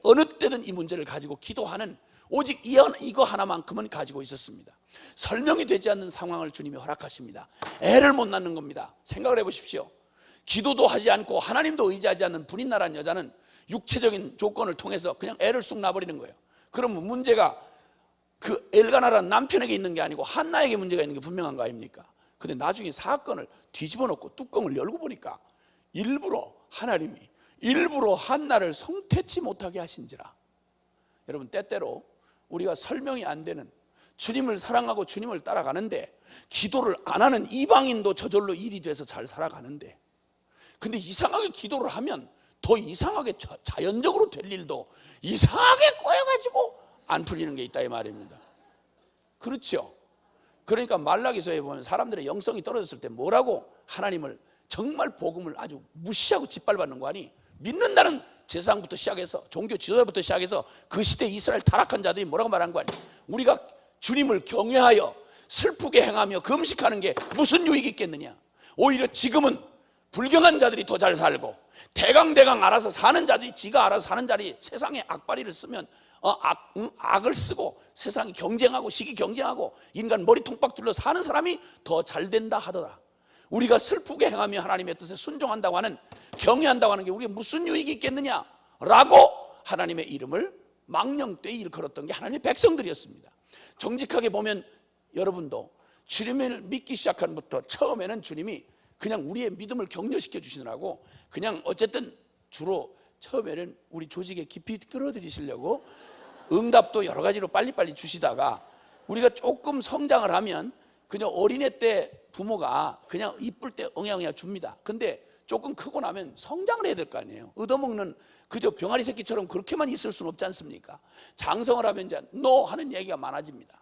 어느 때든 이 문제를 가지고 기도하는 오직 이거 하나만큼은 가지고 있었습니다. 설명이 되지 않는 상황을 주님이 허락하십니다. 애를 못 낳는 겁니다. 생각을 해보십시오. 기도도 하지 않고 하나님도 의지하지 않는 불인나라는 여자는 육체적인 조건을 통해서 그냥 애를 쑥 놔버리는 거예요. 그러면 문제가 그 엘가나라는 남편에게 있는 게 아니고 한나에게 문제가 있는 게 분명한 거 아닙니까? 근데 나중에 사건을 뒤집어 놓고 뚜껑을 열고 보니까 하나님이 일부러 한나를 성태치 못하게 하신지라. 여러분, 때때로 우리가 설명이 안 되는, 주님을 사랑하고 주님을 따라가는데 기도를 안 하는 이방인도 저절로 일이 돼서 잘 살아가는데, 근데 이상하게 기도를 하면 더 이상하게 자연적으로 될 일도 이상하게 꼬여가지고 안 풀리는 게 있다 이 말입니다. 그렇죠? 그러니까 말라기서에 보면 사람들의 영성이 떨어졌을 때 뭐라고 하나님을 정말 복음을 아주 무시하고 짓밟았는 거 아니? 믿는다는 제사장부터 시작해서 종교 지도자부터 시작해서 그 시대 이스라엘 타락한 자들이 뭐라고 말한 거 아니? 우리가 주님을 경외하여 슬프게 행하며 금식하는 게 무슨 유익이 있겠느냐? 오히려 지금은 불경한 자들이 더 잘 살고 대강 알아서 사는 자들이 지가 알아서 사는 자리 세상에 악바리를 쓰면 악을 쓰고 세상이 경쟁하고 시기 경쟁하고 인간 머리 통박 둘러 사는 사람이 더 잘 된다 하더라. 우리가 슬프게 행하며 하나님의 뜻에 순종한다고 하는, 경외한다고 하는 게 우리가 무슨 유익이 있겠느냐라고 하나님의 이름을 망령되이 일컬었던 게 하나님의 백성들이었습니다. 정직하게 보면 여러분도 주님을 믿기 시작한 부터 처음에는 주님이 그냥 우리의 믿음을 격려시켜 주시느라고 그냥 어쨌든 주로 처음에는 우리 조직에 깊이 끌어들이시려고 응답도 여러 가지로 빨리빨리 주시다가 우리가 조금 성장을 하면 그냥 어린애 때 부모가 그냥 이쁠 때 엉야엉야 줍니다. 근데 조금 크고 나면 성장을 해야 될 거 아니에요. 얻어먹는 그저 병아리 새끼처럼 그렇게만 있을 수는 없지 않습니까? 장성을 하면 이제 너 하는 얘기가 많아집니다.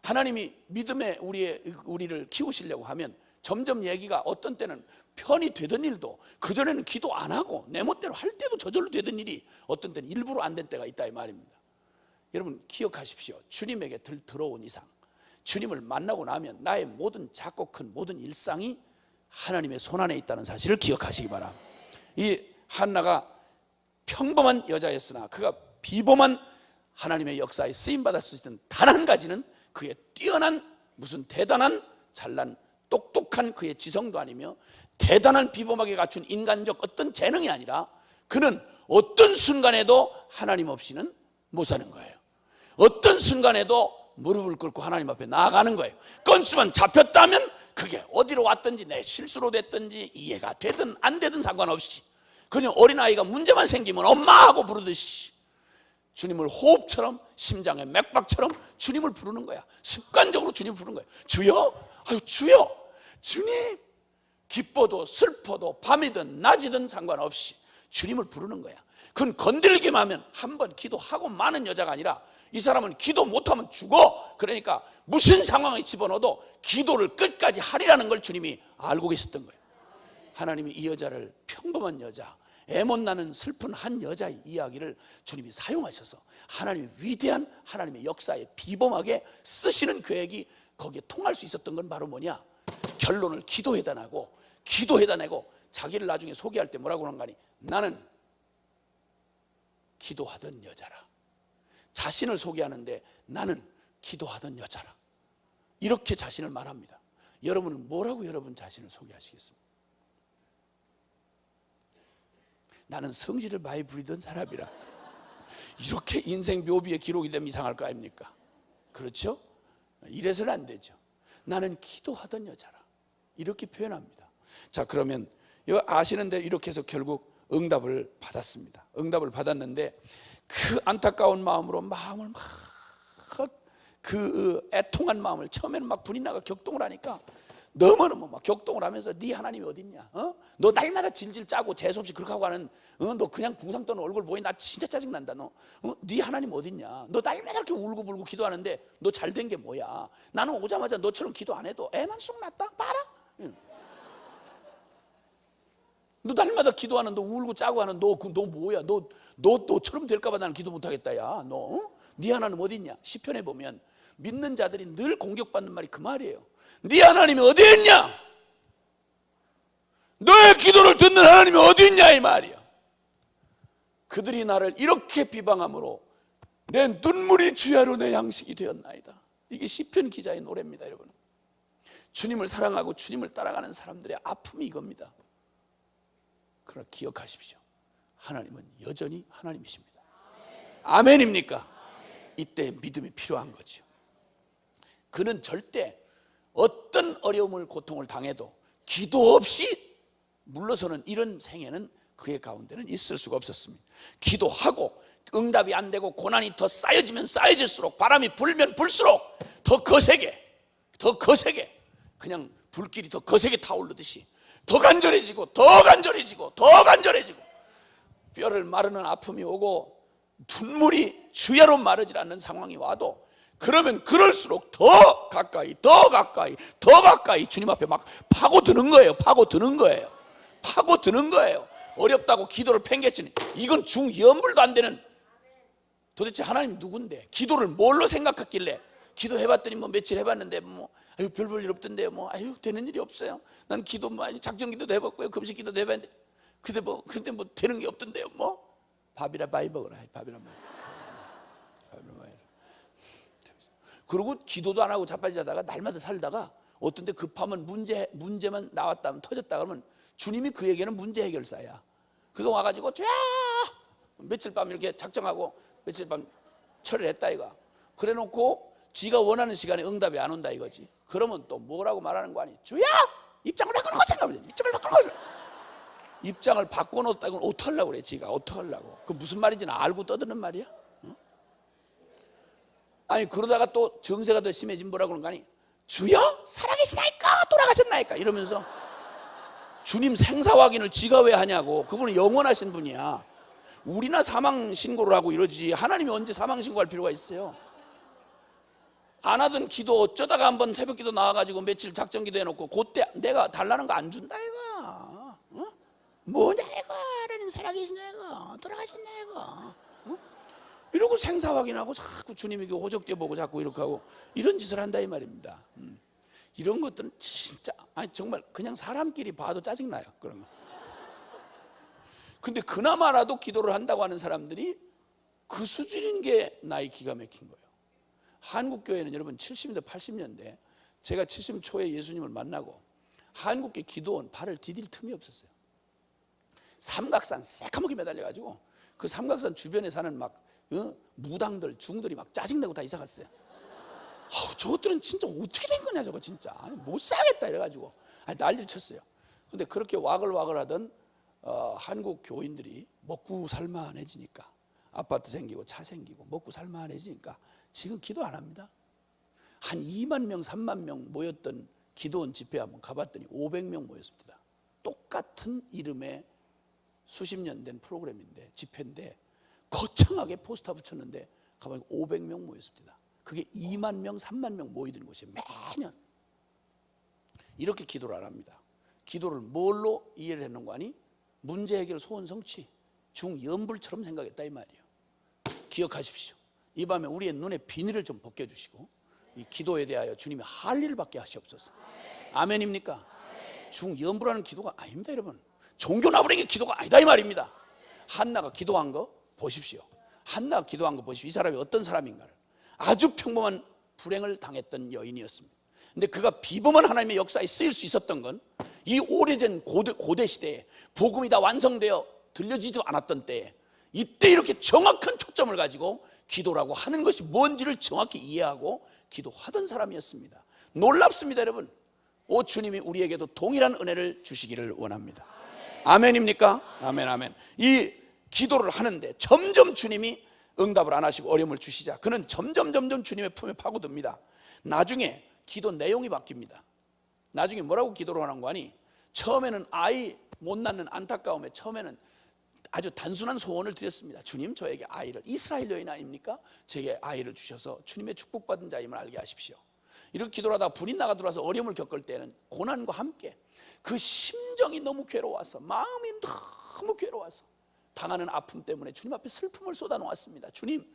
하나님이 믿음에 우리를 키우시려고 하면 점점 얘기가 어떤 때는 편이 되던 일도 그전에는 기도 안 하고 내 멋대로 할 때도 저절로 되던 일이 어떤 때는 일부러 안 된 때가 있다 이 말입니다. 여러분 기억하십시오. 주님에게 들어온 이상, 주님을 만나고 나면 나의 모든 작고 큰 모든 일상이 하나님의 손안에 있다는 사실을 기억하시기 바랍니다. 이 한나가 평범한 여자였으나 그가 비범한 하나님의 역사에 쓰임받을 수 있는 단 한 가지는 그의 뛰어난 무슨 대단한 잘난 똑똑한 그의 지성도 아니며 대단한 비범하게 갖춘 인간적 어떤 재능이 아니라 그는 어떤 순간에도 하나님 없이는 못 사는 거예요. 어떤 순간에도 무릎을 꿇고 하나님 앞에 나아가는 거예요. 건수만 잡혔다면 그게 어디로 왔든지 내 실수로 됐든지 이해가 되든 안 되든 상관없이 그냥 어린아이가 문제만 생기면 엄마 하고 부르듯이 주님을 호흡처럼 심장의 맥박처럼 주님을 부르는 거야. 습관적으로 주님을 부르는 거야. 주여, 아유 주여, 주님. 기뻐도 슬퍼도 밤이든 낮이든 상관없이 주님을 부르는 거야. 그건 건들기만 하면 한 번 기도하고 마는 여자가 아니라 이 사람은 기도 못하면 죽어. 그러니까 무슨 상황에 집어넣어도 기도를 끝까지 하리라는 걸 주님이 알고 계셨던 거예요. 하나님이 이 여자를 평범한 여자, 애 못 나는 슬픈 한 여자의 이야기를 주님이 사용하셔서 하나님의 위대한 하나님의 역사에 비범하게 쓰시는 계획이 거기에 통할 수 있었던 건 바로 뭐냐? 결론을 기도해다 내고 자기를 나중에 소개할 때 뭐라고 하는 거니? 나는 기도하던 여자라. 자신을 소개하는데 나는 기도하던 여자라. 이렇게 자신을 말합니다. 여러분은 뭐라고 여러분 자신을 소개하시겠습니까? 나는 성질을 많이 부리던 사람이라. 이렇게 인생 묘비에 기록이 되면 이상할 거 아닙니까? 그렇죠? 이래서는 안 되죠. 나는 기도하던 여자라. 이렇게 표현합니다. 자, 그러면 이거 아시는데 이렇게 해서 결국 응답을 받았습니다. 응답을 받았는데 그 안타까운 마음으로 마음을 막 그 애통한 마음을 처음에는 막 불이 나가 격동을 하니까 너무너무 막 격동을 하면서 네 하나님이 어딨냐? 너 날마다 질질 짜고 재수없이 그렇게 하고 하는 너 그냥 궁상 떠는 얼굴 보니 나 진짜 짜증난다. 네 하나님 어딨냐? 너 날마다 이렇게 울고불고 기도하는데 너 잘된 게 뭐야? 나는 오자마자 너처럼 기도 안 해도 애만 쑥 났다? 봐라. 너 날마다 기도하는 너 울고 짜고 하는 너 뭐야? 너처럼 될까봐 나는 기도 못하겠다. 야, 네 하나님 어딨냐? 시편에 보면 믿는 자들이 늘 공격받는 말이 그 말이에요. 네 하나님이 어디 있냐? 너의 기도를 듣는 하나님이 어디 있냐 이 말이야. 그들이 나를 이렇게 비방함으로 내 눈물이 주야로 내 양식이 되었나이다. 이게 시편 기자의 노래입니다. 여러분, 주님을 사랑하고 주님을 따라가는 사람들의 아픔이 이겁니다. 그러나 기억하십시오. 하나님은 여전히 하나님이십니다. 아멘입니까? 이때 믿음이 필요한 거죠. 그는 절대 어떤 어려움을 고통을 당해도 기도 없이 물러서는 이런 생애는 그의 가운데는 있을 수가 없었습니다. 기도하고 응답이 안 되고 고난이 더 쌓여지면 쌓여질수록 바람이 불면 불수록 더 거세게 그냥 불길이 더 거세게 타오르듯이 더 간절해지고 뼈를 마르는 아픔이 오고 눈물이 주야로 마르질 않는 상황이 와도 그러면 그럴수록 더 가까이 주님 앞에 막 파고드는 거예요. 어렵다고 기도를 팽개치니 이건 중연불도 안 되는, 도대체 하나님 누군데 기도를 뭘로 생각했길래 기도해봤더니 뭐 며칠 해봤는데 뭐 아유 별 볼 일 없던데요, 뭐 아유 되는 일이 없어요. 난 기도 많이 작정기도도 해봤고요, 금식 기도도 해봤는데 근데 뭐 되는 게 없던데요. 뭐 밥이나 많이 먹어라. 밥이나 많이. 그리고 기도도 안 하고 자빠지 자다가 날마다 살다가 어떤 데 급하면 문제만 나왔다면 터졌다 그러면 주님이 그에게는 문제 해결사야. 그거 와가지고 쫙 며칠 밤 이렇게 작정하고 며칠 밤 철을 했다 이거. 그래 놓고 지가 원하는 시간에 응답이 안 온다 이거지. 그러면 또 뭐라고 말하는 거 아니? 주야! 입장을 바꾸는 거잖아. 입장을 바꿔놓았다 이건 어떡하려고 그래. 지가 어떡하려고. 그 무슨 말인지는 알고 떠드는 말이야? 아니 그러다가 또 정세가 더 심해진 뭐라고 그러는 거 아니? 주여 살아계시나이까 돌아가셨나이까 이러면서 주님 생사 확인을 지가 왜 하냐고. 그분은 영원하신 분이야. 우리나 사망 신고를 하고 이러지 하나님이 언제 사망 신고할 필요가 있어요? 안 하던 기도 어쩌다가 한번 새벽 기도 나와가지고 며칠 작정 기도 해놓고 그때 내가 달라는 거 안 준다 이거. 뭐냐 이거. 하나님 살아계시냐 이거. 돌아가셨냐 이거. 이러고 생사 확인하고 자꾸 주님에게 호적대 보고 자꾸 이렇게 하고 이런 짓을 한다 이 말입니다. 이런 것들은 진짜 아니 정말 그냥 사람끼리 봐도 짜증나요. 그런 거. 근데 그나마라도 기도를 한다고 하는 사람들이 그 수준인 게 나이 기가 막힌 거예요. 한국교회는 여러분 70년대 80년대 제가 70 초에 예수님을 만나고 한국교회 기도원 발을 디딜 틈이 없었어요. 삼각산 새까맣게 매달려가지고 그 삼각산 주변에 사는 막 무당들 중들이 막 짜증내고 다 이사 갔어요. 저것들은 진짜 어떻게 된 거냐 저거 진짜 못 살겠다 이래가지고 난리를 쳤어요. 근데 그렇게 와글와글 하던 한국 교인들이 먹고 살만해지니까 아파트 생기고 차 생기고 먹고 살만해지니까 지금 기도 안 합니다. 한 2만 명 3만 명 모였던 기도원 집회 한번 가봤더니 500명 모였습니다. 똑같은 이름의 수십 년 된 프로그램인데 집회인데 거창하게 포스터 붙였는데 가보니까 500명 모였습니다. 그게 2만 명 3만 명 모이는 곳이에요. 매년. 이렇게 기도를 안 합니다. 기도를 뭘로 이해를 했는가 하니 문제 해결, 소원 성취, 중연불처럼 생각했다 이 말이에요. 기억하십시오. 이 밤에 우리의 눈에 비닐을 좀 벗겨주시고 이 기도에 대하여 주님이 할 일을 받게 하시옵소서. 아멘입니까? 중연불하는 기도가 아닙니다 여러분. 종교 나부랭이 기도가 아니다 이 말입니다. 한나가 기도한 거 보십시오. 한나가 기도한 거 보십시오. 이 사람이 어떤 사람인가를. 아주 평범한 불행을 당했던 여인이었습니다. 근데 그가 비범한 하나님의 역사에 쓰일 수 있었던 건 이 오래전 고대 시대에 복음이 다 완성되어 들려지지도 않았던 때에 이때 이렇게 정확한 초점을 가지고 기도라고 하는 것이 뭔지를 정확히 이해하고 기도하던 사람이었습니다. 놀랍습니다 여러분. 오 주님이 우리에게도 동일한 은혜를 주시기를 원합니다. 아멘입니까? 아멘 아멘. 이 기도를 하는데 점점 주님이 응답을 안 하시고 어려움을 주시자 그는 점점 주님의 품에 파고듭니다. 나중에 기도 내용이 바뀝니다. 나중에 뭐라고 기도를 하는 거 아니? 처음에는 아이 못 낳는 안타까움에 처음에는 아주 단순한 소원을 드렸습니다. 주님 저에게 아이를, 이스라엘 여인 아닙니까? 제게 아이를 주셔서 주님의 축복받은 자임을 알게 하십시오. 이렇게 기도를 하다가 불이 나가 들어와서 어려움을 겪을 때는 고난과 함께 그 심정이 너무 괴로워서 마음이 너무 괴로워서 당하는 아픔 때문에 주님 앞에 슬픔을 쏟아놓았습니다. 주님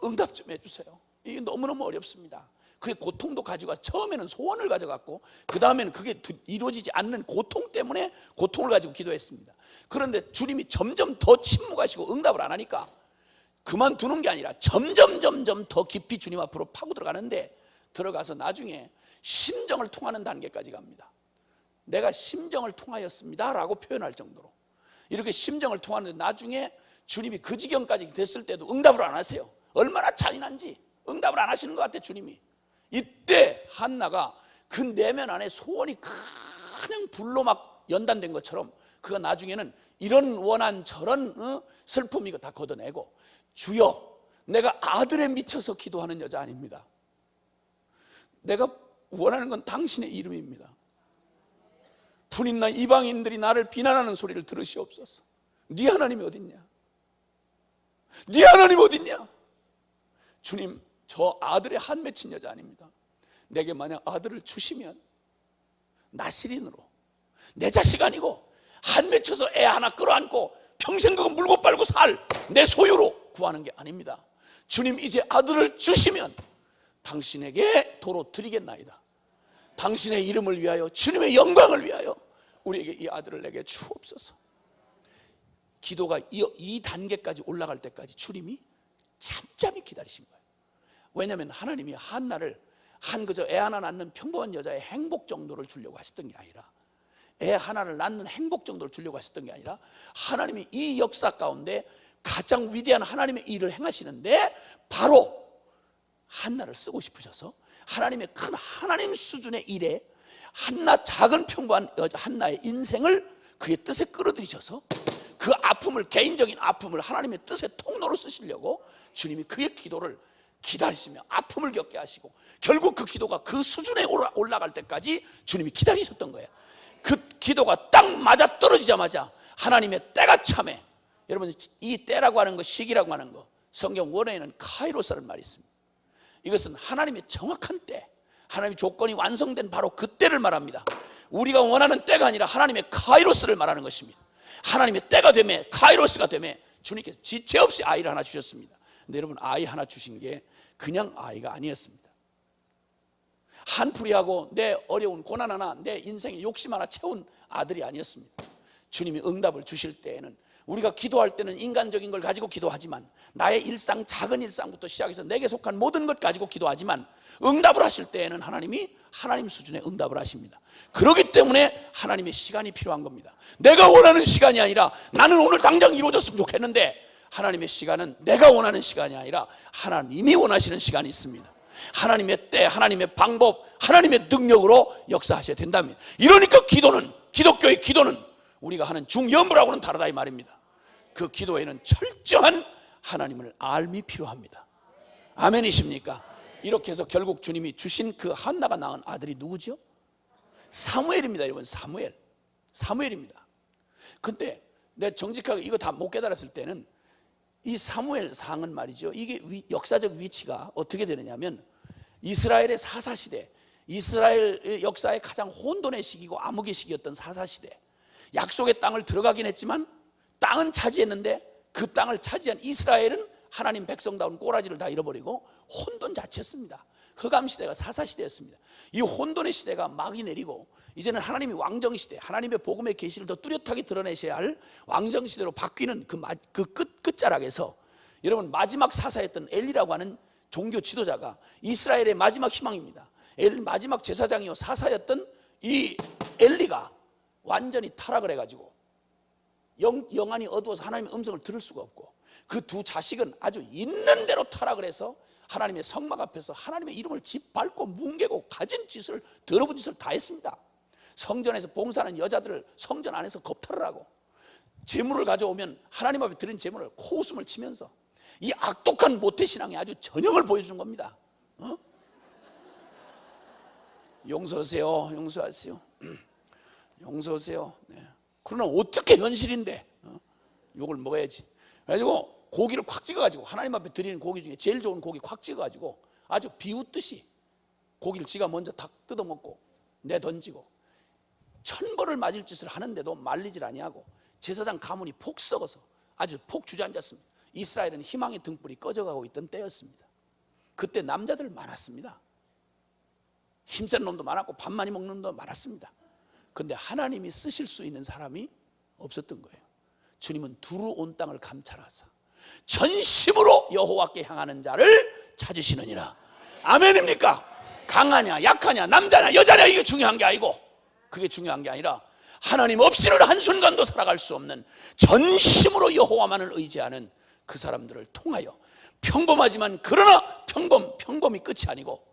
응답 좀 해주세요. 이게 너무너무 어렵습니다. 그의 고통도 가지고 와서 처음에는 소원을 가져갔고 그 다음에는 그게 이루어지지 않는 고통 때문에 고통을 가지고 기도했습니다. 그런데 주님이 점점 더 침묵하시고 응답을 안 하니까 그만두는 게 아니라 점점 더 깊이 주님 앞으로 파고 들어가는데 들어가서 나중에 심정을 통하는 단계까지 갑니다. 내가 심정을 통하였습니다 라고 표현할 정도로 이렇게 심정을 통하는데 나중에 주님이 그 지경까지 됐을 때도 응답을 안 하세요. 얼마나 잔인한지 응답을 안 하시는 것 같아 주님이. 이때 한나가 그 내면 안에 소원이 그냥 불로 막 연단된 것처럼 그가 나중에는 이런 원한 저런 슬픔 이거 다 걷어내고 주여 내가 아들에 미쳐서 기도하는 여자 아닙니다. 내가 원하는 건 당신의 이름입니다. 분인나 이방인들이 나를 비난하는 소리를 들으시옵소서. 네 하나님이 어딨냐? 네 하나님 어딨냐? 주님 저 아들의 한 맺힌 여자 아닙니다. 내게 만약 아들을 주시면 나시린으로 내 자식 아니고 한 맺혀서 애 하나 끌어안고 평생 그거 물고 빨고 살 내 소유로 구하는 게 아닙니다. 주님 이제 아들을 주시면 당신에게 도로 드리겠나이다. 당신의 이름을 위하여 주님의 영광을 위하여 우리에게 이 아들을 내게 주옵소서. 기도가 이 단계까지 올라갈 때까지 주님이 잠잠히 기다리신 거예요. 왜냐하면 하나님이 한나를 그저 애 하나 낳는 평범한 여자의 행복 정도를 주려고 하셨던 게 아니라 애 하나를 낳는 행복 정도를 주려고 하셨던 게 아니라 하나님이 이 역사 가운데 가장 위대한 하나님의 일을 행하시는데 바로 한나를 쓰고 싶으셔서 하나님의 큰 하나님 수준의 일에 한나 작은 평범한 여자 한나의 인생을 그의 뜻에 끌어들이셔서 그 아픔을 개인적인 아픔을 하나님의 뜻의 통로로 쓰시려고 주님이 그의 기도를 기다리시며 아픔을 겪게 하시고 결국 그 기도가 그 수준에 올라갈 때까지 주님이 기다리셨던 거예요. 그 기도가 딱 맞아 떨어지자마자 하나님의 때가 참해. 여러분 이 때라고 하는 거 시기라고 하는 거 성경 원어에는 카이로스라는 말이 있습니다. 이것은 하나님의 정확한 때 하나님의 조건이 완성된 바로 그 때를 말합니다. 우리가 원하는 때가 아니라 하나님의 카이로스를 말하는 것입니다. 하나님의 때가 되매 카이로스가 되매 주님께서 지체 없이 아이를 하나 주셨습니다. 근데 여러분 아이 하나 주신 게 그냥 아이가 아니었습니다. 한풀이하고 내 어려운 고난 하나 내 인생의 욕심 하나 채운 아들이 아니었습니다. 주님이 응답을 주실 때에는 우리가 기도할 때는 인간적인 걸 가지고 기도하지만 나의 일상 작은 일상부터 시작해서 내게 속한 모든 것 가지고 기도하지만 응답을 하실 때에는 하나님이 하나님 수준의 응답을 하십니다. 그렇기 때문에 하나님의 시간이 필요한 겁니다. 내가 원하는 시간이 아니라 나는 오늘 당장 이루어졌으면 좋겠는데 하나님의 시간은 내가 원하는 시간이 아니라 하나님이 원하시는 시간이 있습니다. 하나님의 때, 하나님의 방법, 하나님의 능력으로 역사하셔야 된답니다. 이러니까 기독교의 기도는 우리가 하는 중연부라고는 다르다 이 말입니다. 그 기도에는 철저한 하나님을 알미 필요합니다. 아멘이십니까? 이렇게 해서 결국 주님이 주신 그 한나가 낳은 아들이 누구죠? 사무엘입니다. 여러분 사무엘입니다. 근데 내가 정직하게 이거 다 못 깨달았을 때는 이 사무엘 상은 말이죠. 이게 역사적 위치가 어떻게 되느냐면 이스라엘의 사사시대 이스라엘 역사의 가장 혼돈의 시기고 암흑의 시기였던 사사시대, 약속의 땅을 들어가긴 했지만 땅은 차지했는데 그 땅을 차지한 이스라엘은 하나님 백성다운 꼬라지를 다 잃어버리고 혼돈 자체였습니다. 흑암시대가 사사시대였습니다. 이 혼돈의 시대가 막이 내리고 이제는 하나님이 왕정시대, 하나님의 복음의 계시를 더 뚜렷하게 드러내셔야 할 왕정시대로 바뀌는 그 끝자락에서 여러분, 마지막 사사였던 엘리라고 하는 종교 지도자가 이스라엘의 마지막 희망입니다. 마지막 제사장이요 사사였던 이 엘리가 완전히 타락을 해가지고 영안이 어두워서 하나님의 음성을 들을 수가 없고, 그 두 자식은 아주 있는 대로 타락을 해서 하나님의 성막 앞에서 하나님의 이름을 짓밟고 뭉개고 가진 짓을, 더러운 짓을 다 했습니다. 성전에서 봉사하는 여자들을 성전 안에서 겁탈을 하고, 재물을 가져오면 하나님 앞에 드린 재물을 코웃음을 치면서, 이 악독한 모태신앙이 아주 전형을 보여주는 겁니다. 용서하세요, 용서하세요, 용서하세요. 네. 그러나 어떻게 현실인데 욕을 먹어야지. 그래가지고 고기를 콱 찍어가지고, 하나님 앞에 드리는 고기 중에 제일 좋은 고기 콱 찍어가지고 아주 비웃듯이 고기를 지가 먼저 탁 뜯어먹고 내던지고, 천벌을 맞을 짓을 하는데도 말리질 아니하고 제사장 가문이 폭 썩어서 아주 폭 주저앉았습니다. 이스라엘은 희망의 등불이 꺼져가고 있던 때였습니다. 그때 남자들 많았습니다. 힘센 놈도 많았고 밥 많이 먹는 놈도 많았습니다. 그런데 하나님이 쓰실 수 있는 사람이 없었던 거예요. 주님은 두루 온 땅을 감찰하사 전심으로 여호와께 향하는 자를 찾으시느니라. 아멘입니까? 강하냐 약하냐 남자냐 여자냐 이게 중요한 게 아니고, 그게 중요한 게 아니라 하나님 없이는 한순간도 살아갈 수 없는 전심으로 여호와만을 의지하는 그 사람들을 통하여 평범하지만, 그러나 평범이 끝이 아니고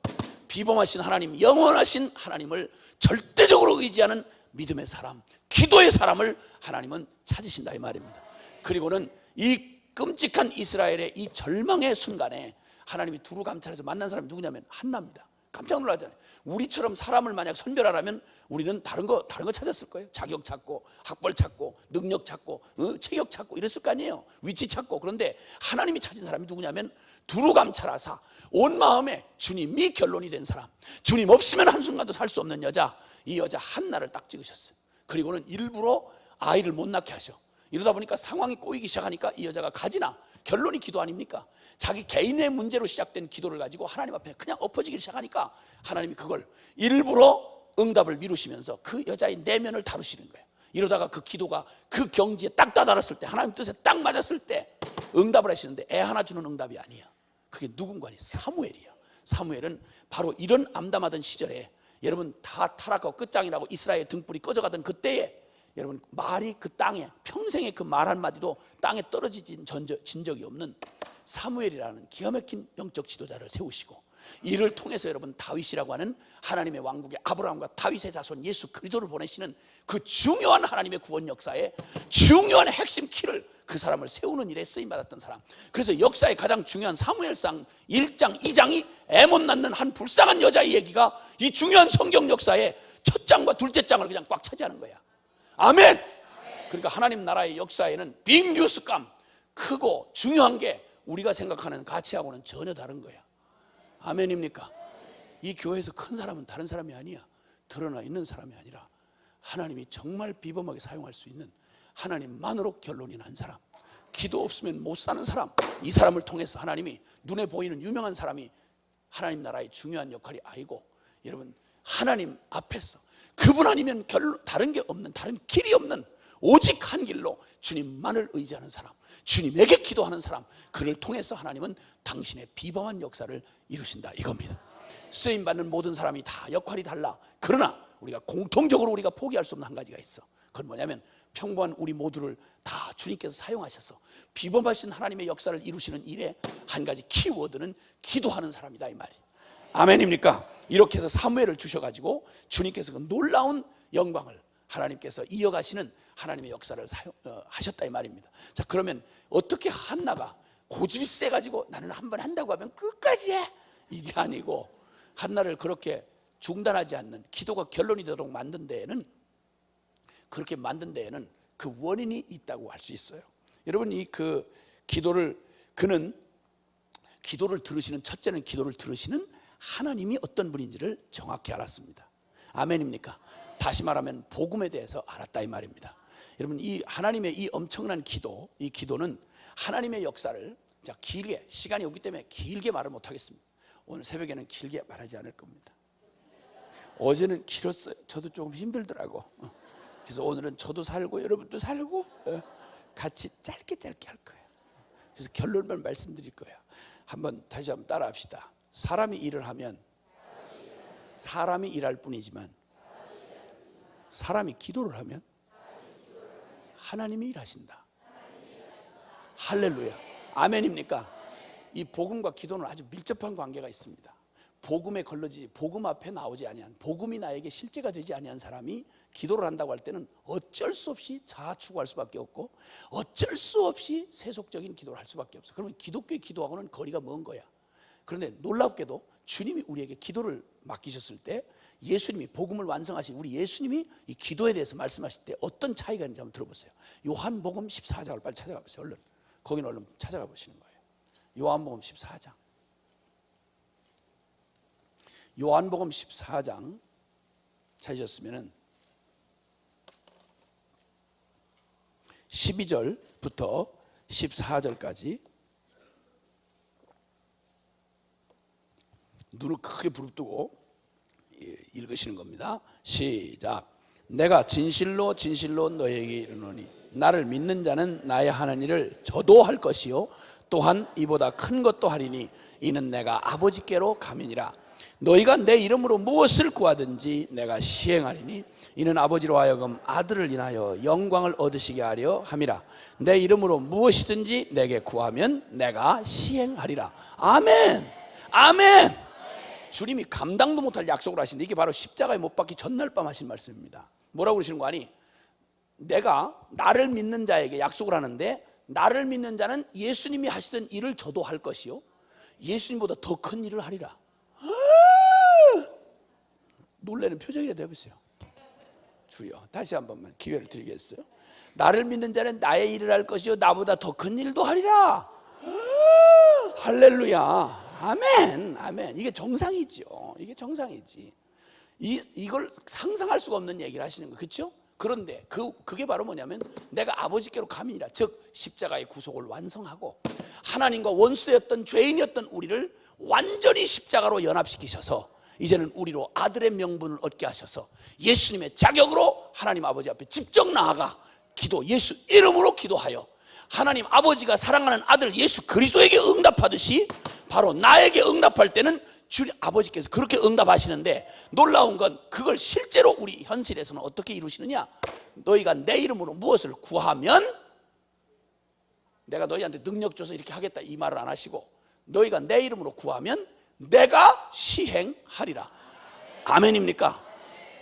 비범하신 하나님, 영원하신 하나님을 절대적으로 의지하는 믿음의 사람, 기도의 사람을 하나님은 찾으신다 이 말입니다. 그리고는 이 끔찍한 이스라엘의 이 절망의 순간에 하나님이 두루 감찰해서 만난 사람이 누구냐면 한나입니다. 깜짝 놀라잖아요. 우리처럼 사람을 만약 선별하라면 우리는 다른 거 찾았을 거예요. 자격 찾고 학벌 찾고 능력 찾고 체격 찾고 이랬을 거 아니에요. 위치 찾고. 그런데 하나님이 찾은 사람이 누구냐면 두루 감찰하사 온 마음에 주님이 결론이 된 사람, 주님 없으면 한순간도 살 수 없는 여자, 이 여자 한나를 딱 찍으셨어요. 그리고는 일부러 아이를 못 낳게 하셔. 이러다 보니까 상황이 꼬이기 시작하니까 이 여자가 가지나, 결론이 기도 아닙니까? 자기 개인의 문제로 시작된 기도를 가지고 하나님 앞에 그냥 엎어지기 시작하니까 하나님이 그걸 일부러 응답을 미루시면서 그 여자의 내면을 다루시는 거예요. 이러다가 그 기도가 그 경지에 딱 다다랐을 때, 하나님 뜻에 딱 맞았을 때 응답을 하시는데 애 하나 주는 응답이 아니야. 그게 누군가니? 사무엘이야. 사무엘은 바로 이런 암담하던 시절에, 여러분 다 타락하고 끝장이라고 이스라엘 등불이 꺼져가던 그때에, 여러분 말이 그 땅에 평생에 그 말 한마디도 땅에 떨어진 적이 없는 사무엘이라는 기가 막힌 영적 지도자를 세우시고, 이를 통해서 여러분 다윗이라고 하는 하나님의 왕국의 아브라함과 다윗의 자손 예수 그리스도를 보내시는 그 중요한 하나님의 구원 역사의 중요한 핵심 키를, 그 사람을 세우는 일에 쓰임받았던 사람. 그래서 역사의 가장 중요한 사무엘상 1장 2장이 애 못 낳는 한 불쌍한 여자의 얘기가 이 중요한 성경 역사의 첫 장과 둘째 장을 그냥 꽉 차지하는 거야. 아멘. 그러니까 하나님 나라의 역사에는 빅뉴스감, 크고 중요한 게 우리가 생각하는 가치하고는 전혀 다른 거야. 아멘입니까? 이 교회에서 큰 사람은 다른 사람이 아니야. 드러나 있는 사람이 아니라 하나님이 정말 비범하게 사용할 수 있는 하나님만으로 결론이 난 사람, 기도 없으면 못 사는 사람, 이 사람을 통해서 하나님이 눈에 보이는 유명한 사람이 하나님 나라의 중요한 역할이 아니고, 여러분 하나님 앞에서 그분 아니면 다른 게 없는, 다른 길이 없는 오직 한 길로 주님만을 의지하는 사람, 주님에게 기도하는 사람, 그를 통해서 하나님은 당신의 비범한 역사를 이루신다 이겁니다. 쓰임받는 모든 사람이 다 역할이 달라. 그러나 우리가 공통적으로 우리가 포기할 수 없는 한 가지가 있어. 그건 뭐냐면 평범한 우리 모두를 다 주님께서 사용하셔서 비범하신 하나님의 역사를 이루시는 일에 한 가지 키워드는 기도하는 사람이다 이 말이에요. 아멘입니까? 이렇게 해서 사무엘을 주셔가지고 주님께서 그 놀라운 영광을 하나님께서 이어가시는 하나님의 역사를 하셨다 이 말입니다. 자, 그러면 어떻게 한나가 고집이 세가지고 나는 한 번 한다고 하면 끝까지 해, 이게 아니고 한나를 그렇게 중단하지 않는, 기도가 결론이 되도록 만든 데에는, 그렇게 만든 데에는 그 원인이 있다고 할 수 있어요. 여러분 이 그는 기도를 들으시는, 첫째는 기도를 들으시는 하나님이 어떤 분인지를 정확히 알았습니다. 아멘입니까? 다시 말하면 복음에 대해서 알았다 이 말입니다. 여러분, 이 하나님의 이 엄청난 기도, 이 기도는 하나님의 역사를 길게, 시간이 없기 때문에 길게 말을 못하겠습니다. 오늘 새벽에는 길게 말하지 않을 겁니다. 어제는 길었어요. 저도 조금 힘들더라고. 그래서 오늘은 저도 살고 여러분도 살고 같이 짧게 할 거예요. 그래서 결론만 말씀드릴 거예요. 다시 한번 따라합시다. 사람이 일을 하면 사람이 일할 뿐이지만 사람이 기도를 하면 하나님이 일하신다. 할렐루야. 아멘입니까? 이 복음과 기도는 아주 밀접한 관계가 있습니다. 복음에 걸러지, 복음 앞에 나오지 아니한, 복음이 나에게 실제가 되지 아니한 사람이 기도를 한다고 할 때는 어쩔 수 없이 자아 추구할 수밖에 없고 어쩔 수 없이 세속적인 기도를 할 수밖에 없어. 그러면 기독교의 기도하고는 거리가 먼 거야. 그런데 놀랍게도 주님이 우리에게 기도를 맡기셨을 때 예수님이 복음을 완성하신 우리 예수님이 이 기도에 대해서 말씀하실 때 어떤 차이가 있는지 한번 들어보세요. 요한복음 14장을 빨리 찾아가 보세요. 얼른. 거기는 얼른 찾아가 보시는 거예요. 요한복음 14장. 요한복음 14장 찾으셨으면은 12절부터 14절까지 눈을 크게 부릅뜨고 읽으시는 겁니다. 시작. 내가 진실로 진실로 너에게 이르노니 나를 믿는 자는 나의 하는 일을 저도 할 것이요 또한 이보다 큰 것도 하리니 이는 내가 아버지께로 가미니라. 너희가 내 이름으로 무엇을 구하든지 내가 시행하리니 이는 아버지로 하여금 아들을 인하여 영광을 얻으시게 하려 함이라. 내 이름으로 무엇이든지 내게 구하면 내가 시행하리라. 아멘. 아멘. 주님이 감당도 못할 약속을 하시는데 이게 바로 십자가에 못 박기 전날 밤 하신 말씀입니다. 뭐라고 그러시는 거 아니? 내가 나를 믿는 자에게 약속을 하는데 나를 믿는 자는 예수님이 하시던 일을 저도 할 것이요 예수님보다 더 큰 일을 하리라. 놀라는 표정이라도 해보세요. 주여, 다시 한 번만 기회를 드리겠어요? 나를 믿는 자는 나의 일을 할 것이요 나보다 더 큰 일도 하리라. 할렐루야. 아멘. 아멘. 이게 정상이죠. 이게 정상이지. 이걸 상상할 수가 없는 얘기를 하시는 거예요. 그렇죠? 그런데 그게 바로 뭐냐면 내가 아버지께로 가미니라. 즉 십자가의 구속을 완성하고 하나님과 원수되었던 죄인이었던 우리를 완전히 십자가로 연합시키셔서 이제는 우리로 아들의 명분을 얻게 하셔서 예수님의 자격으로 하나님 아버지 앞에 직접 나아가 기도, 예수 이름으로 기도하여 하나님 아버지가 사랑하는 아들 예수 그리스도에게 응답하듯이 바로 나에게 응답할 때는 주님 아버지께서 그렇게 응답하시는데 놀라운 건 그걸 실제로 우리 현실에서는 어떻게 이루시느냐. 너희가 내 이름으로 무엇을 구하면 내가 너희한테 능력 줘서 이렇게 하겠다 이 말을 안 하시고 너희가 내 이름으로 구하면 내가 시행하리라. 아멘입니까?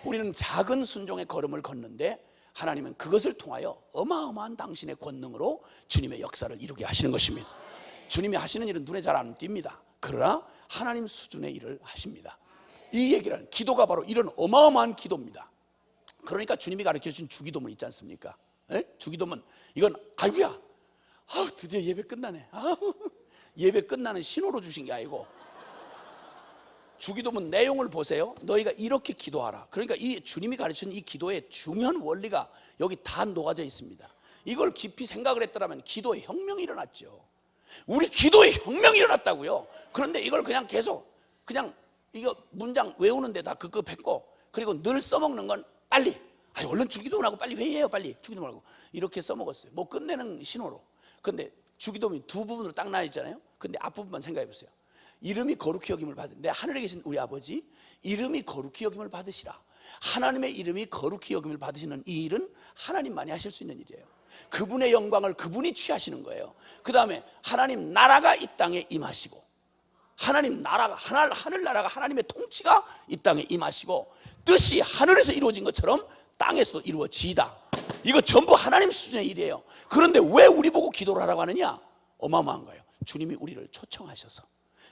우리는 작은 순종의 걸음을 걷는데 하나님은 그것을 통하여 어마어마한 당신의 권능으로 주님의 역사를 이루게 하시는 것입니다. 주님이 하시는 일은 눈에 잘 안 띕니다. 그러나 하나님 수준의 일을 하십니다. 이 얘기는 기도가 바로 이런 어마어마한 기도입니다. 그러니까 주님이 가르쳐준 주기도문 있지 않습니까? 주기도문 이건 아이고야 드디어 예배 끝나네. 예배 끝나는 신호로 주신 게 아니고 주기도문 내용을 보세요. 너희가 이렇게 기도하라. 그러니까 이 주님이 가르치는 이 기도의 중요한 원리가 여기 다 녹아져 있습니다. 이걸 깊이 생각을 했더라면 기도의 혁명이 일어났죠. 우리 기도의 혁명이 일어났다고요. 그런데 이걸 그냥 계속 그냥 이거 문장 외우는데 다 급급했고 그리고 늘 써먹는 건 빨리 얼른 주기도문하고 빨리 회의해요. 빨리 주기도문하고 이렇게 써먹었어요. 뭐 끝내는 신호로. 근데 주기도문이 두 부분으로 딱 나와 있잖아요. 근데 앞부분만 생각해 보세요. 이름이 거룩히 여김을 받은 내 하늘에 계신 우리 아버지 이름이 거룩히 여김을 받으시라. 하나님의 이름이 거룩히 여김을 받으시는 이 일은 하나님만이 하실 수 있는 일이에요. 그분의 영광을 그분이 취하시는 거예요. 그 다음에 하나님 나라가 이 땅에 임하시고 하나님 나라가 하늘나라가 하나님의 통치가 이 땅에 임하시고 뜻이 하늘에서 이루어진 것처럼 땅에서도 이루어지이다. 이거 전부 하나님 수준의 일이에요. 그런데 왜 우리 보고 기도를 하라고 하느냐? 어마어마한 거예요. 주님이 우리를 초청하셔서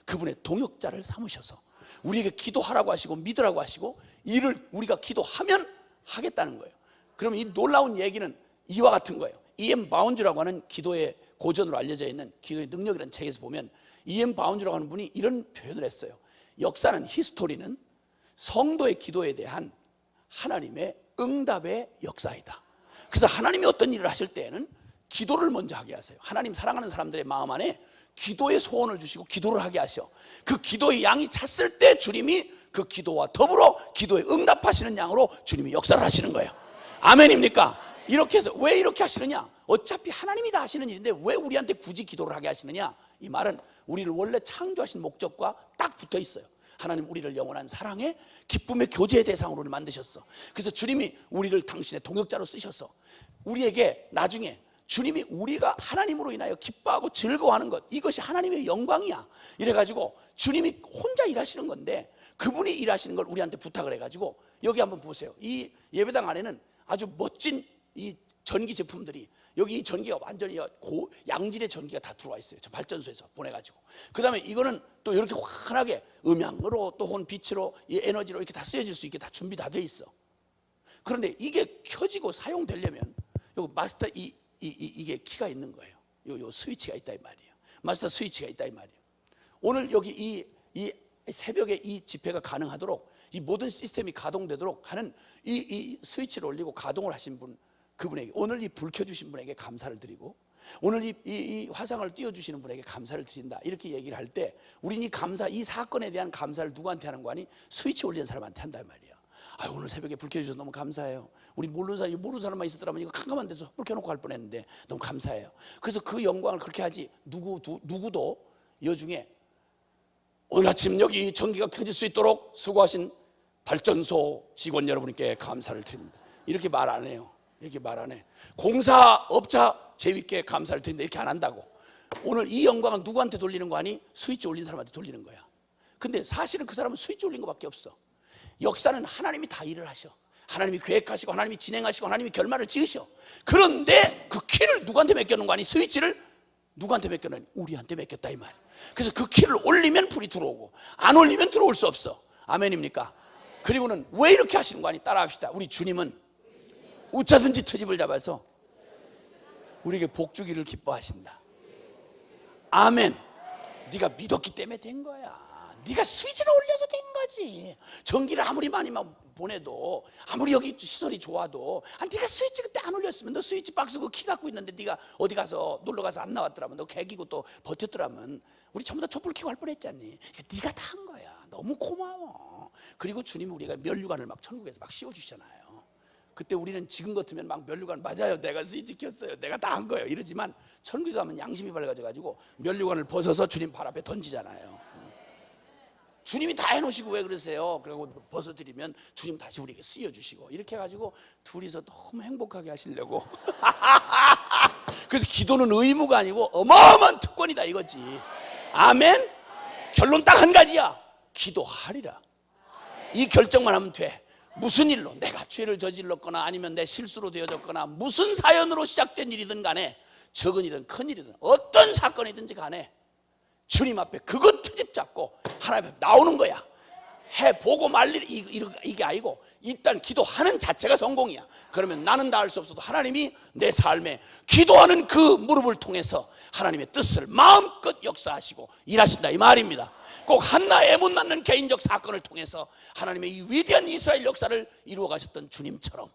그분의 동역자를 삼으셔서 우리에게 기도하라고 하시고 믿으라고 하시고 이를 우리가 기도하면 하겠다는 거예요. 그러면 이 놀라운 얘기는 이와 같은 거예요. E.M. 바운즈라고 하는 기도의 고전으로 알려져 있는 기도의 능력이라는 책에서 보면 E.M. 바운즈라고 하는 분이 이런 표현을 했어요. 역사는, 히스토리는 성도의 기도에 대한 하나님의 응답의 역사이다. 그래서 하나님이 어떤 일을 하실 때에는 기도를 먼저 하게 하세요. 하나님 사랑하는 사람들의 마음 안에 기도의 소원을 주시고 기도를 하게 하셔. 그 기도의 양이 찼을 때 주님이 그 기도와 더불어 기도에 응답하시는 양으로 주님이 역사를 하시는 거예요. 아멘입니까? 이렇게 해서 왜 이렇게 하시느냐? 어차피 하나님이 다 하시는 일인데 왜 우리한테 굳이 기도를 하게 하시느냐? 이 말은 우리를 원래 창조하신 목적과 딱 붙어 있어요. 하나님 우리를 영원한 사랑의 기쁨의 교제의 대상으로 만드셨어. 그래서 주님이 우리를 당신의 동역자로 쓰셔서 우리에게 나중에 주님이 우리가 하나님으로 인하여 기뻐하고 즐거워하는 것, 이것이 하나님의 영광이야. 이래가지고 주님이 혼자 일하시는 건데 그분이 일하시는 걸 우리한테 부탁을 해가지고 여기 한번 보세요. 이 예배당 안에는 아주 멋진 이 전기 제품들이, 여기 이 전기가 완전히 양질의 전기가 다 들어와 있어요. 저 발전소에서 보내가지고. 그 다음에 이거는 또 이렇게 환하게 음향으로 또 혹은 빛으로 이 에너지로 이렇게 다 쓰여질 수 있게 다 준비 다 돼 있어. 그런데 이게 켜지고 사용되려면 요 마스터 이게 키가 있는 거예요. 요 스위치가 있다 이 말이에요. 마스터 스위치가 있다 이 말이에요. 오늘 여기 이 새벽에 이 집회가 가능하도록 이 모든 시스템이 가동되도록 하는 이 스위치를 올리고 가동을 하신 분, 그분에게, 오늘 이 불 켜주신 분에게 감사를 드리고, 오늘 이 화상을 띄워주시는 분에게 감사를 드린다, 이렇게 얘기를 할 때 우리는 이 감사, 이 사건에 대한 감사를 누구한테 하는 거 아니? 스위치 올리는 사람한테 한단 말이야. 아, 오늘 새벽에 불 켜주셔서 너무 감사해요. 우리 모르는 사람만 있었더라면 이거 캄캄한 데서 불 켜놓고 할 뻔했는데 너무 감사해요. 그래서 그 영광을 그렇게 하지 누구도 여중에 오늘 아침 여기 전기가 켜질 수 있도록 수고하신 발전소 직원 여러분께 감사를 드립니다, 이렇게 말 안 해요. 이렇게 말 안 해. 공사업자 제위께 감사를 드립니다, 이렇게 안 한다고. 오늘 이 영광을 누구한테 돌리는 거 아니? 스위치 올린 사람한테 돌리는 거야. 근데 사실은 그 사람은 스위치 올린 거밖에 없어. 역사는 하나님이 다 일을 하셔. 하나님이 계획하시고 하나님이 진행하시고 하나님이 결말을 지으셔. 그런데 그 키를 누구한테 맡겨놓은 거 아니? 스위치를 누구한테 맡겨놓은? 우리한테 맡겼다 이 말이야. 그래서 그 키를 올리면 불이 들어오고 안 올리면 들어올 수 없어. 아멘입니까? 그리고는 왜 이렇게 하시는 거 아니? 따라합시다. 우리 주님은 우짜든지 트집을 잡아서 우리에게 복 주기를 기뻐하신다. 아멘. 네가 믿었기 때문에 된 거야. 네가 스위치를 올려서 된 거지. 전기를 아무리 많이 보내도, 아무리 여기 시설이 좋아도, 네가 스위치 그때 안 올렸으면, 너 스위치 박스 그 키 갖고 있는데 네가 어디 가서 놀러 가서 안 나왔더라면, 너 개기고 또 버텼더라면 우리 전부 다 촛불 켜고 할 뻔했잖니. 네가 다 한 거야. 너무 고마워. 그리고 주님이 우리가 면류관을 막 천국에서 막 씌워주시잖아요. 그때 우리는 지금 같으면 막 면류관, 맞아요, 내가 스위치 켰어요, 내가 다 한 거예요, 이러지만 천국에 가면 양심이 밝아져가지고 면류관을 벗어서 주님 발 앞에 던지잖아요. 주님이 다 해놓으시고 왜 그러세요? 그리고 벗어드리면 주님 다시 우리에게 쓰여주시고, 이렇게 해가지고 둘이서 너무 행복하게 하시려고. 그래서 기도는 의무가 아니고 어마어마한 특권이다 이거지. 아멘. 결론 딱 한 가지야. 기도하리라. 이 결정만 하면 돼. 무슨 일로, 내가 죄를 저질렀거나 아니면 내 실수로 되어졌거나 무슨 사연으로 시작된 일이든 간에, 적은 일이든 큰 일이든 어떤 사건이든지 간에 주님 앞에 그것 트집 잡고 하나님 앞에 나오는 거야. 해보고 말일 이게 아니고 일단 기도하는 자체가 성공이야. 그러면 나는 다 할 수 없어도 하나님이 내 삶에 기도하는 그 무릎을 통해서 하나님의 뜻을 마음껏 역사하시고 일하신다 이 말입니다. 꼭 한나의 못 낳는 개인적 사건을 통해서 하나님의 이 위대한 이스라엘 역사를 이루어 가셨던 주님처럼.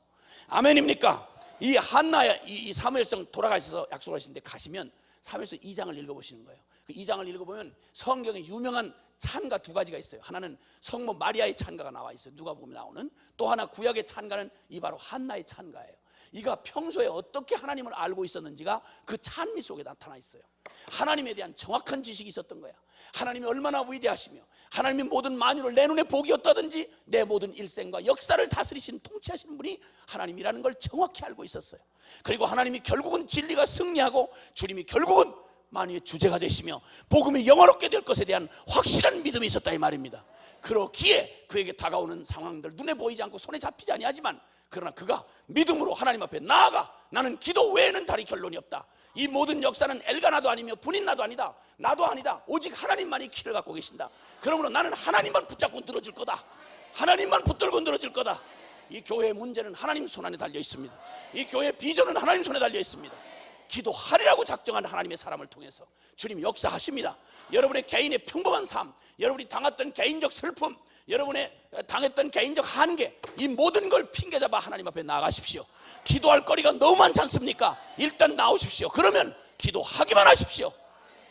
아멘입니까? 이 한나의 이 사무엘성 돌아가셔서 약속을 하시는데 가시면 사무엘서 2장을 읽어보시는 거예요. 그 2장을 읽어보면 성경에 유명한 찬가 두 가지가 있어요. 하나는 성모 마리아의 찬가가 나와 있어요. 누가복음에 나오는. 또 하나 구약의 찬가는 이 바로 한나의 찬가예요. 이가 평소에 어떻게 하나님을 알고 있었는지가 그 찬미 속에 나타나 있어요. 하나님에 대한 정확한 지식이 있었던 거야. 하나님이 얼마나 위대하시며 하나님이 모든 만유를 내 눈에 복이 없다든지 내 모든 일생과 역사를 다스리시는 통치하시는 분이 하나님이라는 걸 정확히 알고 있었어요. 그리고 하나님이 결국은 진리가 승리하고 주님이 결국은 만유의 주제가 되시며 복음이 영원롭게 될 것에 대한 확실한 믿음이 있었다 이 말입니다. 그렇기에 그에게 다가오는 상황들 눈에 보이지 않고 손에 잡히지 아니하지만, 그러나 그가 믿음으로 하나님 앞에 나아가 나는 기도 외에는 다리 결론이 없다. 이 모든 역사는 엘가나도 아니며 분인나도 아니다. 나도 아니다. 오직 하나님만이 키를 갖고 계신다. 그러므로 나는 하나님만 붙잡고 늘어질 거다. 하나님만 붙들고 늘어질 거다. 이 교회의 문제는 하나님 손 안에 달려 있습니다. 이 교회의 비전은 하나님 손에 달려 있습니다. 기도하리라고 작정한 하나님의 사람을 통해서 주님이 역사하십니다. 여러분의 개인의 평범한 삶, 여러분이 당했던 개인적 슬픔, 여러분의 당했던 개인적 한계, 이 모든 걸 핑계잡아 하나님 앞에 나가십시오. 기도할 거리가 너무 많지 않습니까? 일단 나오십시오. 그러면 기도하기만 하십시오.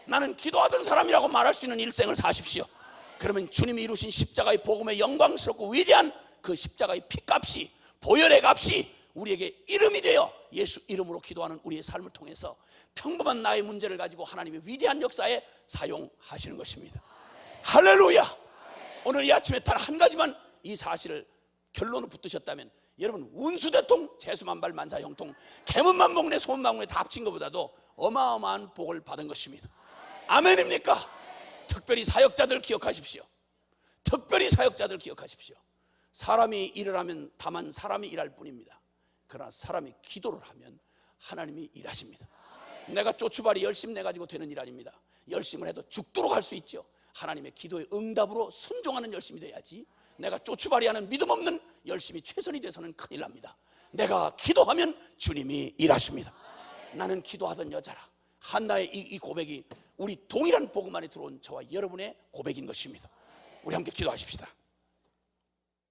나는 기도하던 사람이라고 말할 수 있는 일생을 사십시오. 그러면 주님이 이루신 십자가의 복음의 영광스럽고 위대한 그 십자가의 피값이, 보혈의 값이 우리에게 이름이 되어 예수 이름으로 기도하는 우리의 삶을 통해서 평범한 나의 문제를 가지고 하나님의 위대한 역사에 사용하시는 것입니다. 할렐루야. 오늘 이 아침에 단 한 가지만 이 사실을 결론을 붙드셨다면, 여러분 운수대통, 재수만발, 만사형통, 개문만복내, 소문만복내 다 합친 것보다도 어마어마한 복을 받은 것입니다. 아멘입니까? 특별히 사역자들 기억하십시오. 특별히 사역자들 기억하십시오. 사람이 일을 하면 다만 사람이 일할 뿐입니다. 그러나 사람이 기도를 하면 하나님이 일하십니다. 내가 쪼추발이 열심 내가지고 되는 일 아닙니다. 열심을 해도 죽도록 할 수 있죠. 하나님의 기도의 응답으로 순종하는 열심이 돼야지, 내가 쪼추발이 하는 믿음 없는 열심이 최선이 돼서는 큰일 납니다. 내가 기도하면 주님이 일하십니다. 나는 기도하던 여자라. 한나의 이 고백이 우리 동일한 복음 안에 들어온 저와 여러분의 고백인 것입니다. 우리 함께 기도하십시다.